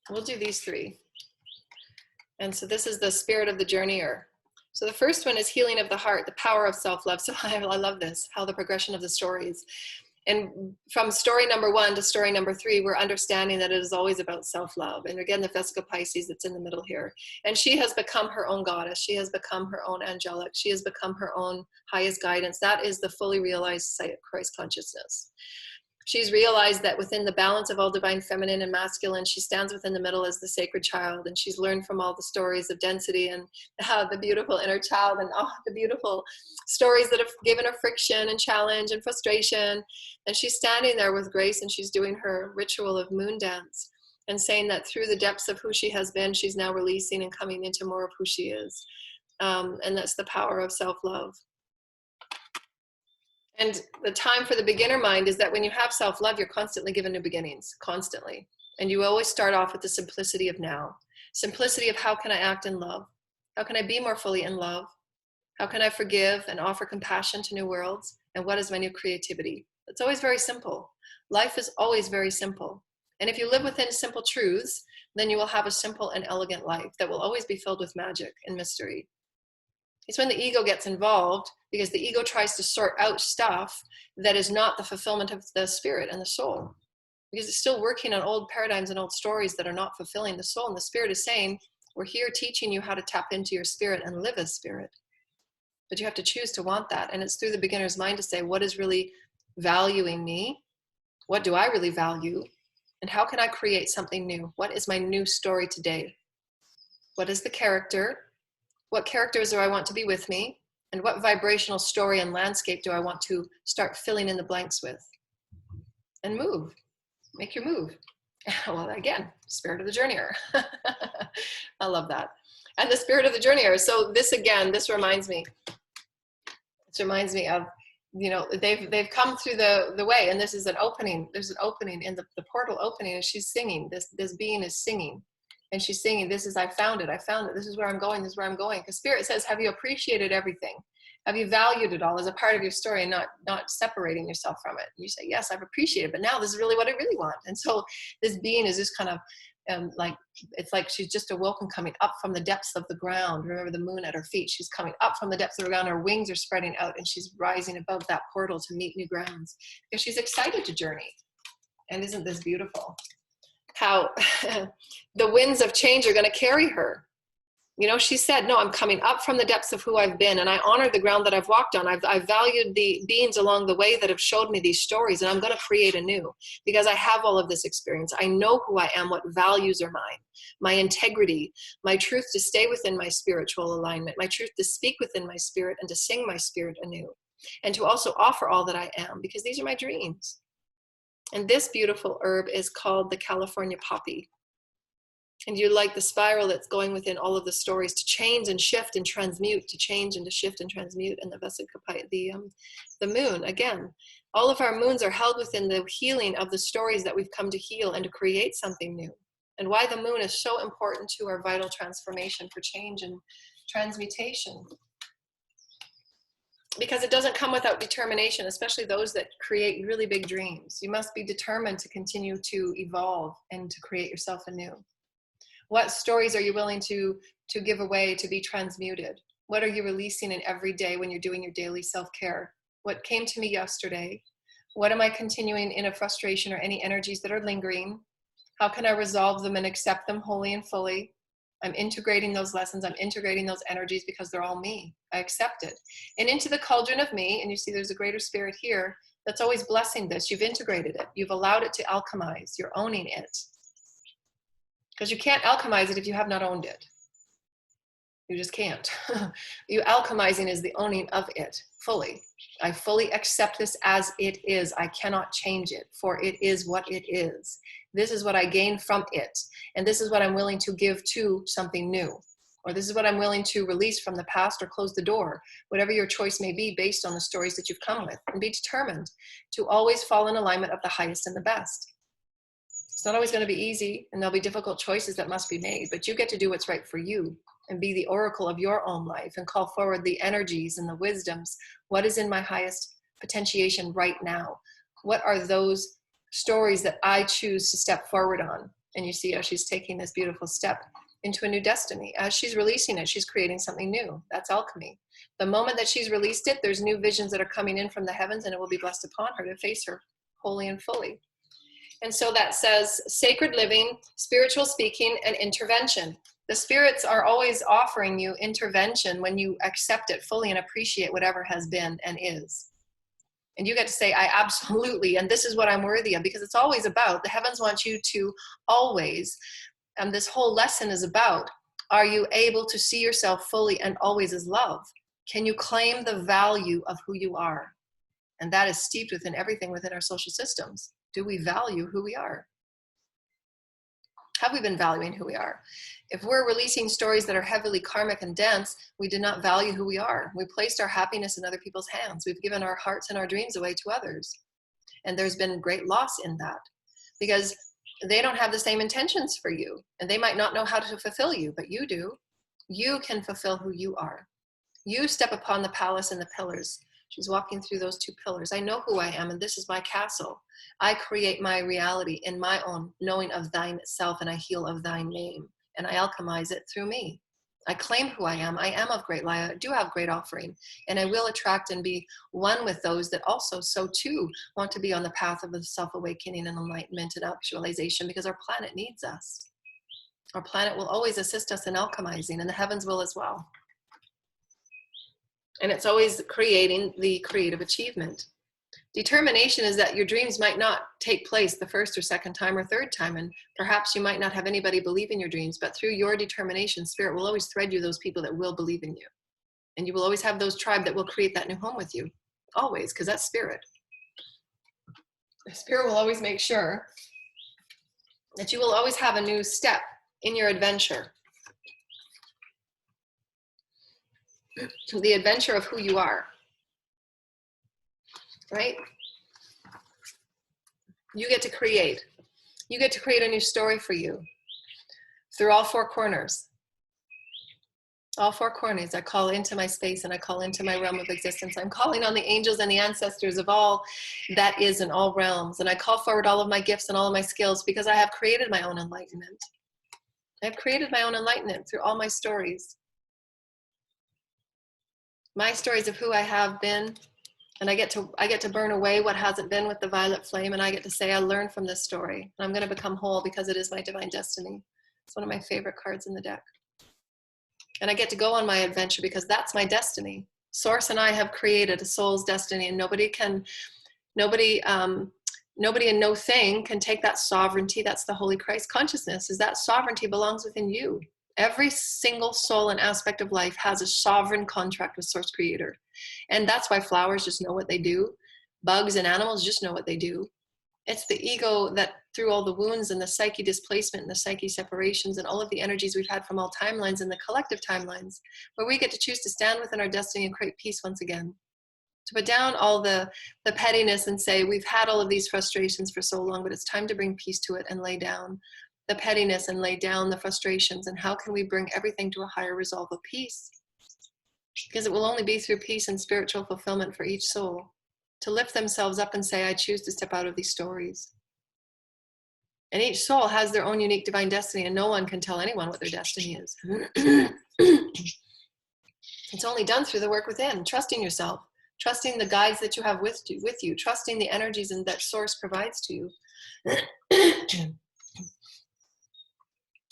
Speaker 1: we'll do these 3. And so this is the spirit of the journeyer. So the first one is healing of the heart, the power of self-love. So I love this, how the progression of the stories. And from story number 1 to story number 3, we're understanding that it is always about self-love. And again, the Vesica Pisces that's in the middle here. And she has become her own goddess. She has become her own angelic. She has become her own highest guidance. That is the fully realized sight of Christ consciousness. She's realized that within the balance of all divine feminine and masculine, she stands within the middle as the sacred child. And she's learned from all the stories of density and the beautiful inner child and the beautiful stories that have given her friction and challenge and frustration. And she's standing there with grace, and she's doing her ritual of moon dance and saying that through the depths of who she has been, she's now releasing and coming into more of who she is. And that's the power of self-love. And the time for the beginner mind is that when you have self-love, you're constantly given new beginnings, constantly. And you always start off with the simplicity of now. Simplicity of how can I act in love? How can I be more fully in love? How can I forgive and offer compassion to new worlds? And what is my new creativity? It's always very simple. Life is always very simple. And if you live within simple truths, then you will have a simple and elegant life that will always be filled with magic and mystery. It's when the ego gets involved, because the ego tries to sort out stuff that is not the fulfillment of the spirit and the soul. Because it's still working on old paradigms and old stories that are not fulfilling the soul. And the spirit is saying, we're here teaching you how to tap into your spirit and live as spirit. But you have to choose to want that. And it's through the beginner's mind to say, what is really valuing me? What do I really value? And how can I create something new? What is my new story today? What is the character? What characters do I want to be with me? And what vibrational story and landscape do I want to start filling in the blanks with? And move. Make your move. Well, again, spirit of the journeyer. I love that. And the spirit of the journeyer. So this again, this reminds me of, you know, they've come through the way, and this is an opening. There's an opening in the portal opening, and she's singing. This being is singing. And she's singing, this is, I found it. This is where I'm going. This is where I'm going. Because Spirit says, have you appreciated everything? Have you valued it all as a part of your story and not separating yourself from it? And you say, yes, I've appreciated it, but now this is really what I really want. And so this being is just kind of it's like she's just awoken, coming up from the depths of the ground. Remember the moon at her feet. She's coming up from the depths of the ground. Her wings are spreading out, and she's rising above that portal to meet new grounds. Because she's excited to journey. And isn't this beautiful? How the winds of change are going to carry her. You know, she said, no, I'm coming up from the depths of who I've been, and I honor the ground that I've walked on. I've valued the beings along the way that have showed me these stories, and I'm going to create anew because I have all of this experience. I know who I am, what values are mine, my integrity, my truth to stay within my spiritual alignment, my truth to speak within my spirit and to sing my spirit anew, and to also offer all that I am, because these are my dreams. And this beautiful herb is called the California poppy. And you like the spiral that's going within all of the stories to change and shift and transmute, to change and to shift and transmute. And the Vesica, the moon, again, all of our moons are held within the healing of the stories that we've come to heal and to create something new. And why the moon is so important to our vital transformation for change and transmutation. Because it doesn't come without determination, especially those that create really big dreams. You must be determined to continue to evolve and to create yourself anew. What stories are you willing to give away, to be transmuted? What are you releasing in every day when you're doing your daily self-care? What came to me yesterday? What am I continuing in a frustration or any energies that are lingering? How can I resolve them and accept them wholly and fully? I'm integrating those lessons. I'm integrating those energies because they're all me. I accept it. And into the cauldron of me, and you see there's a greater spirit here that's always blessing this. You've integrated it. You've allowed it to alchemize. You're owning it. Because you can't alchemize it if you have not owned it. You just can't. You alchemizing is the owning of it fully. I fully accept this as it is. I cannot change it, for it is what it is. This is what I gain from it. And this is what I'm willing to give to something new. Or this is what I'm willing to release from the past or close the door. Whatever your choice may be based on the stories that you've come with. And be determined to always fall in alignment of the highest and the best. It's not always going to be easy, and there'll be difficult choices that must be made, but you get to do what's right for you and be the oracle of your own life and call forward the energies and the wisdoms. What is in my highest potentiation right now? What are those stories that I choose to step forward on? And you see how she's taking this beautiful step into a new destiny. As she's releasing it, she's creating something new. That's alchemy. The moment that she's released it, there's new visions that are coming in from the heavens, and it will be blessed upon her to face her wholly and fully. And so that says sacred living, spiritual speaking, and intervention. The spirits are always offering you intervention when you accept it fully and appreciate whatever has been and is. And you get to say, I absolutely, and this is what I'm worthy of, because it's always about, the heavens want you to always, and this whole lesson is about, are you able to see yourself fully and always as love? Can you claim the value of who you are? And that is steeped within everything within our social systems. Do we value who we are? Have we been valuing who we are? If we're releasing stories that are heavily karmic and dense, we did not value who we are. We placed our happiness in other people's hands. We've given our hearts and our dreams away to others. And there's been great loss in that, because they don't have the same intentions for you. And they might not know how to fulfill you, but you do. You can fulfill who you are. You step upon the palace and the pillars. She's walking through those two pillars. I know who I am, and this is my castle. I create my reality in my own knowing of thine self, and I heal of thine name, and I alchemize it through me. I claim who I am. I am of great light. I do have great offering, and I will attract and be one with those that also so too want to be on the path of the self-awakening and enlightenment and actualization, because our planet needs us. Our planet will always assist us in alchemizing, and the heavens will as well. And it's always creating the creative achievement. Determination is that your dreams might not take place the first or second time or third time, and perhaps you might not have anybody believe in your dreams, but through your determination, Spirit will always thread you those people that will believe in you. And you will always have those tribe that will create that new home with you. Always, because that's Spirit. Spirit will always make sure that you will always have a new step in your adventure. The adventure of who you are, right? You get to create. You get to create a new story for you through all four corners. All four corners. I call into my space and I call into my realm of existence. I'm calling on the angels and the ancestors of all that is in all realms. And I call forward all of my gifts and all of my skills, because I have created my own enlightenment. I've created my own enlightenment through all my stories. My stories of who I have been, and I get to burn away what hasn't been with the violet flame, and I get to say, I learned from this story, and I'm going to become whole because it is my divine destiny. It's one of my favorite cards in the deck. And I get to go on my adventure because that's my destiny. Source and I have created a soul's destiny, and nobody and no thing can take that sovereignty. That's the Holy Christ consciousness, is that sovereignty belongs within you. Every single soul and aspect of life has a sovereign contract with Source Creator. And that's why flowers just know what they do. Bugs and animals just know what they do. It's the ego that, through all the wounds and the psyche displacement and the psyche separations and all of the energies we've had from all timelines and the collective timelines, where we get to choose to stand within our destiny and create peace once again. To put down all the pettiness and say, we've had all of these frustrations for so long, but it's time to bring peace to it and lay down the pettiness and lay down the frustrations. And how can we bring everything to a higher resolve of peace? Because it will only be through peace and spiritual fulfillment for each soul to lift themselves up and say, I choose to step out of these stories. And each soul has their own unique divine destiny, and no one can tell anyone what their destiny is. It's only done through the work within, trusting yourself, trusting the guides that you have with you, trusting the energies and that Source provides to you.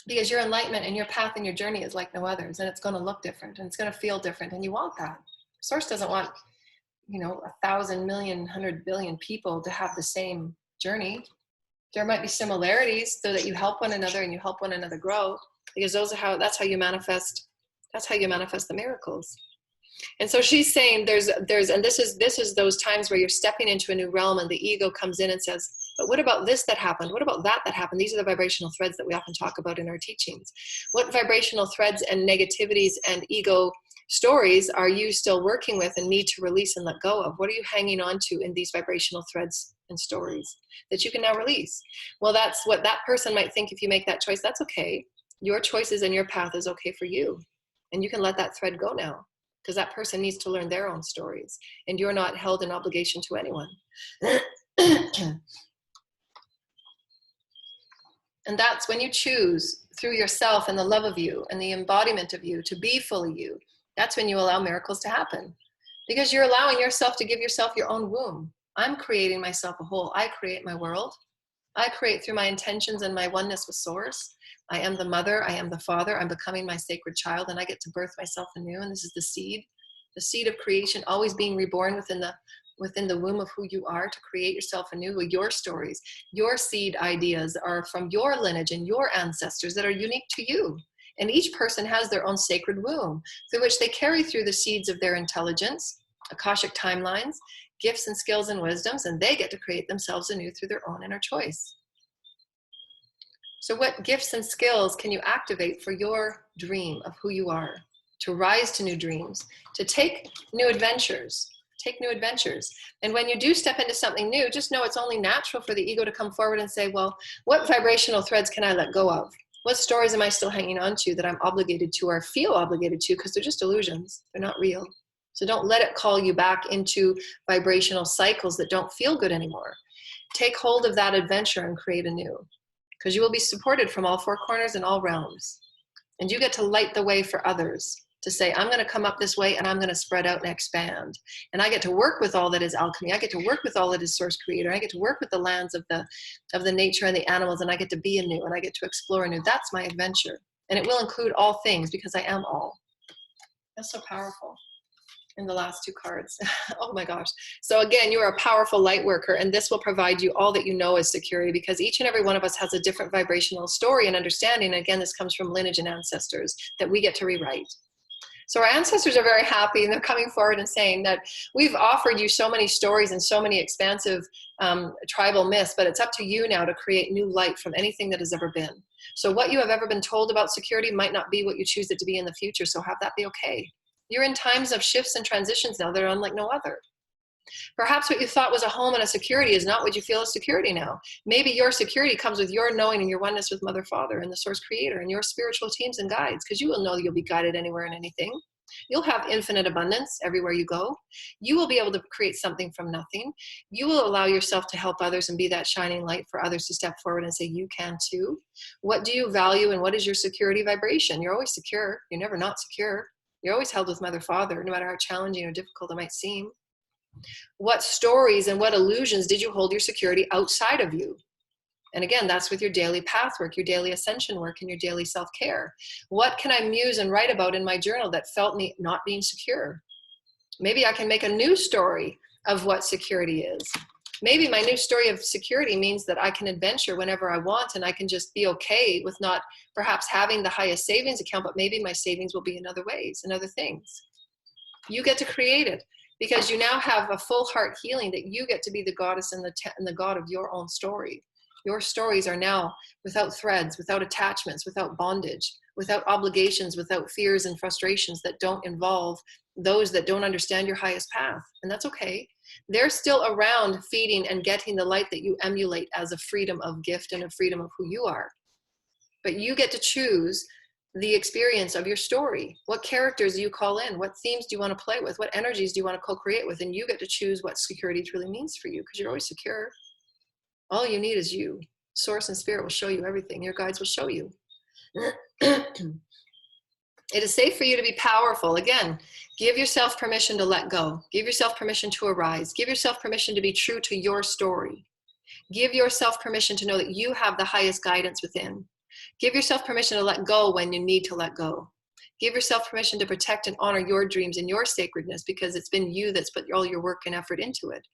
Speaker 1: Because your enlightenment and your path and your journey is like no others, and it's going to look different and it's going to feel different, and you want that. Source doesn't want, 1,000 million, 100 billion people to have the same journey. There might be similarities so that you help one another and you help one another grow, because that's how you manifest the miracles. And so she's saying and this is those times where you're stepping into a new realm and the ego comes in and says, but what about this that happened? What about that happened? These are the vibrational threads that we often talk about in our teachings. What vibrational threads and negativities and ego stories are you still working with and need to release and let go of? What are you hanging on to in these vibrational threads and stories that you can now release? Well, that's what that person might think. If you make that choice, that's okay. Your choices and your path is okay for you. And you can let that thread go now, because that person needs to learn their own stories, and you're not held in obligation to anyone. And that's when you choose through yourself and the love of you and the embodiment of you to be fully you. That's when you allow miracles to happen, because you're allowing yourself to give yourself your own womb. I'm creating myself a whole. I create my world. I create through my intentions and my oneness with source. I am the mother. I am the father. I'm becoming my sacred child, and I get to birth myself anew. And this is the seed of creation, always being reborn within the womb of who you are, to create yourself anew with your stories. Your seed ideas are from your lineage and your ancestors that are unique to you. And each person has their own sacred womb through which they carry through the seeds of their intelligence, Akashic timelines, gifts and skills and wisdoms, and they get to create themselves anew through their own inner choice. So what gifts and skills can you activate for your dream of who you are, to rise to new dreams, to take new adventures? Take new adventures. And when you do step into something new, just know it's only natural for the ego to come forward and say, well, what vibrational threads can I let go of? What stories am I still hanging on to that I'm obligated to or feel obligated to? Because they're just illusions. They're not real. So don't let it call you back into vibrational cycles that don't feel good anymore. Take hold of that adventure and create anew, because you will be supported from all four corners and all realms. And you get to light the way for others to say, I'm going to come up this way and I'm going to spread out and expand. And I get to work with all that is alchemy. I get to work with all that is source creator. I get to work with the lands of the nature and the animals, and I get to be anew and I get to explore anew. That's my adventure. And it will include all things, because I am all. That's so powerful. In the last two cards. Oh my gosh. So again, you are a powerful light worker, and this will provide you all that you know as security, because each and every one of us has a different vibrational story and understanding. Again, this comes from lineage and ancestors that we get to rewrite. So our ancestors are very happy, and they're coming forward and saying that we've offered you so many stories and so many expansive tribal myths, but it's up to you now to create new light from anything that has ever been. So what you have ever been told about security might not be what you choose it to be in the future. So have that be okay. You're in times of shifts and transitions now that are unlike no other. Perhaps what you thought was a home and a security is not what you feel is security now. Maybe your security comes with your knowing and your oneness with Mother, Father, and the Source Creator, and your spiritual teams and guides, because you will know you'll be guided anywhere and anything. You'll have infinite abundance everywhere you go. You will be able to create something from nothing. You will allow yourself to help others and be that shining light for others to step forward and say, you can too. What do you value, and what is your security vibration? You're always secure. You're never not secure. You're always held with Mother, Father, no matter how challenging or difficult it might seem. What stories and what illusions did you hold your security outside of you? And again, that's with your daily path work, your daily ascension work, and your daily self-care. What can I muse and write about in my journal that felt me not being secure? Maybe I can make a new story of what security is. Maybe my new story of security means that I can adventure whenever I want, and I can just be okay with not perhaps having the highest savings account, but maybe my savings will be in other ways and other things. You get to create it, because you now have a full heart healing that you get to be the goddess and the god of your own story. Your stories are now without threads, without attachments, without bondage, without obligations, without fears and frustrations that don't involve those that don't understand your highest path. And that's okay. They're still around feeding and getting the light that you emulate as a freedom of gift and a freedom of who you are. But you get to choose the experience of your story. What characters do you call in? What themes do you want to play with? What energies do you want to co-create with? And you get to choose what security truly means for you, because you're always secure. All you need is you. Source and spirit will show you everything. Your guides will show you. It is safe for you to be powerful. Again, give yourself permission to let go. Give yourself permission to arise. Give yourself permission to be true to your story. Give yourself permission to know that you have the highest guidance within. Give yourself permission to let go when you need to let go. Give yourself permission to protect and honor your dreams and your sacredness, because it's been you that's put all your work and effort into it.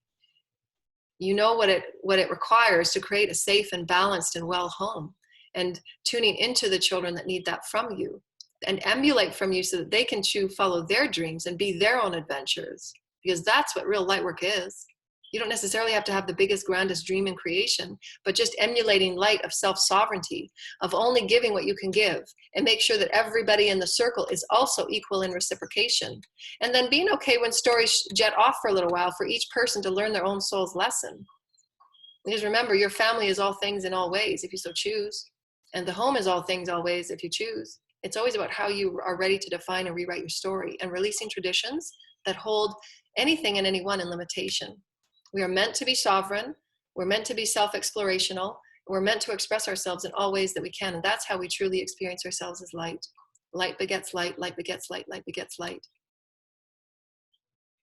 Speaker 1: You know what it requires to create a safe and balanced and well home, and tuning into the children that need that from you and emulate from you so that they can follow their dreams and be their own adventures, because that's what real light work is. You don't necessarily have to have the biggest, grandest dream in creation, but just emulating light of self-sovereignty, of only giving what you can give, and make sure that everybody in the circle is also equal in reciprocation. And then being okay when stories jet off for a little while, for each person to learn their own soul's lesson. Because remember, your family is all things in all ways, if you so choose. And the home is all things always, if you choose. It's always about how you are ready to define and rewrite your story, and releasing traditions that hold anything and anyone in limitation. We are meant to be sovereign. We're meant to be self-explorational.
Speaker 2: We're meant to express ourselves in all ways that we can. And that's how we truly experience ourselves as light. Light begets light, light begets light, light begets light.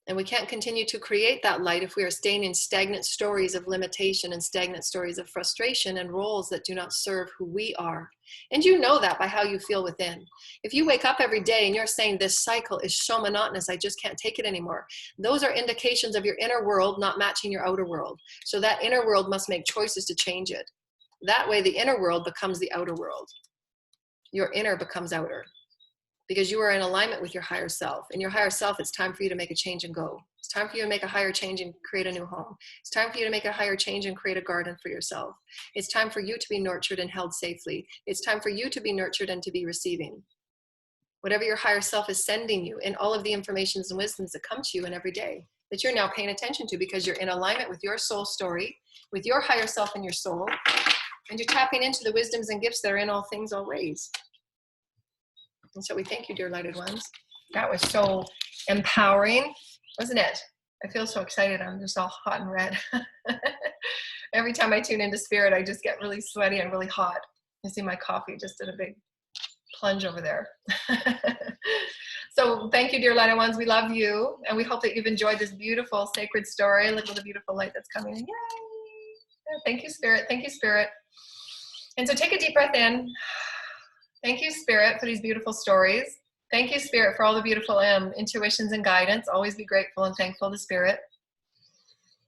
Speaker 2: And we can't continue to create that light if we are staying in stagnant stories of limitation and stagnant stories of frustration and roles that do not serve who we are. And you know that by how you feel within. If you wake up every day and you're saying this cycle is so monotonous, I just can't take it anymore. Those are indications of your inner world not matching your outer world. So that inner world must make choices to change it. That way the inner world becomes the outer world. Your inner becomes outer. Because you are in alignment with your higher self. In your higher self, it's time for you to make a change and go. It's time for you to make a higher change and create a new home. It's time for you to make a higher change and create a garden for yourself. It's time for you to be nurtured and held safely. It's time for you to be nurtured and to be receiving. Whatever your higher self is sending you in all of the informations and wisdoms that come to you in every day that you're now paying attention to because you're in alignment with your soul story, with your higher self and your soul, and you're tapping into the wisdoms and gifts that are in all things, all ways. And so we thank you, dear lighted ones.
Speaker 1: That was so empowering, wasn't it? I feel so excited. I'm just all hot and red. Every time I tune into spirit, I just get really sweaty and really hot. You see my coffee just did a big plunge over there. So thank you, dear lighted ones. We love you. And we hope that you've enjoyed this beautiful sacred story. Look at the beautiful light that's coming in. Yay! Yeah, thank you, spirit. Thank you, spirit. And so take a deep breath in. Thank you, Spirit, for these beautiful stories. Thank you, Spirit, for all the beautiful intuitions and guidance. Always be grateful and thankful to Spirit.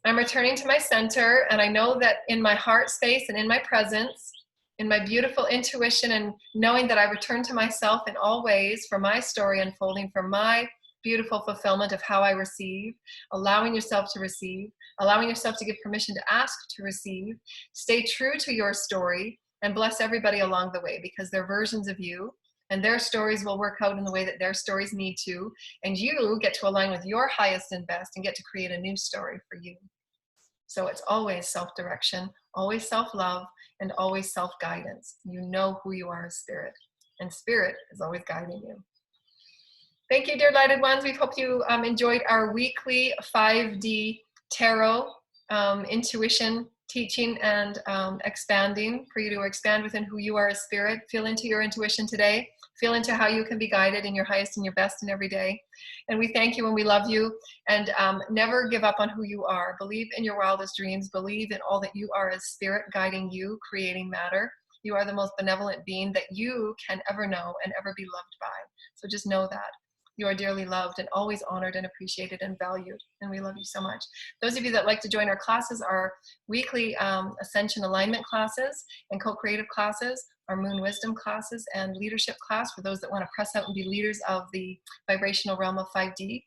Speaker 1: I'm returning to my center, and I know that in my heart space and in my presence, in my beautiful intuition and knowing that I return to myself in all ways for my story unfolding, for my beautiful fulfillment of how I receive, allowing yourself to receive, allowing yourself to give permission to ask to receive. Stay true to your story. And bless everybody along the way because they're versions of you and their stories will work out in the way that their stories need to. And you get to align with your highest and best and get to create a new story for you. So it's always self-direction, always self-love, and always self-guidance. You know who you are as spirit, and spirit is always guiding you. Thank you, dear lighted ones. We hope you enjoyed our weekly 5D tarot intuition teaching and expanding for you to expand within who you are as spirit. Feel into your intuition today. Feel into how you can be guided in your highest and your best in every day. And we thank you and we love you. And never give up on who you are. Believe in your wildest dreams. Believe in all that you are as spirit guiding you, creating matter. You are the most benevolent being that you can ever know and ever be loved by. So just know that. You are dearly loved and always honored and appreciated and valued. And we love you so much. Those of you that like to join our classes, our weekly Ascension alignment classes and co-creative classes, our Moon Wisdom classes and leadership class for those that want to press out and be leaders of the vibrational realm of 5D.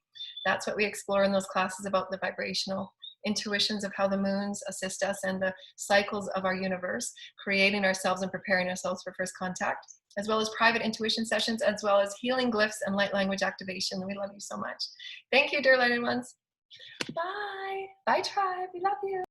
Speaker 1: That's what we explore in those classes about the vibrational intuitions of how the moons assist us and the cycles of our universe, creating ourselves and preparing ourselves for first contact, as well as private intuition sessions, as well as healing glyphs and light language activation. We love you so much. Thank you, dear lighted ones. Bye. Bye, tribe. We love you.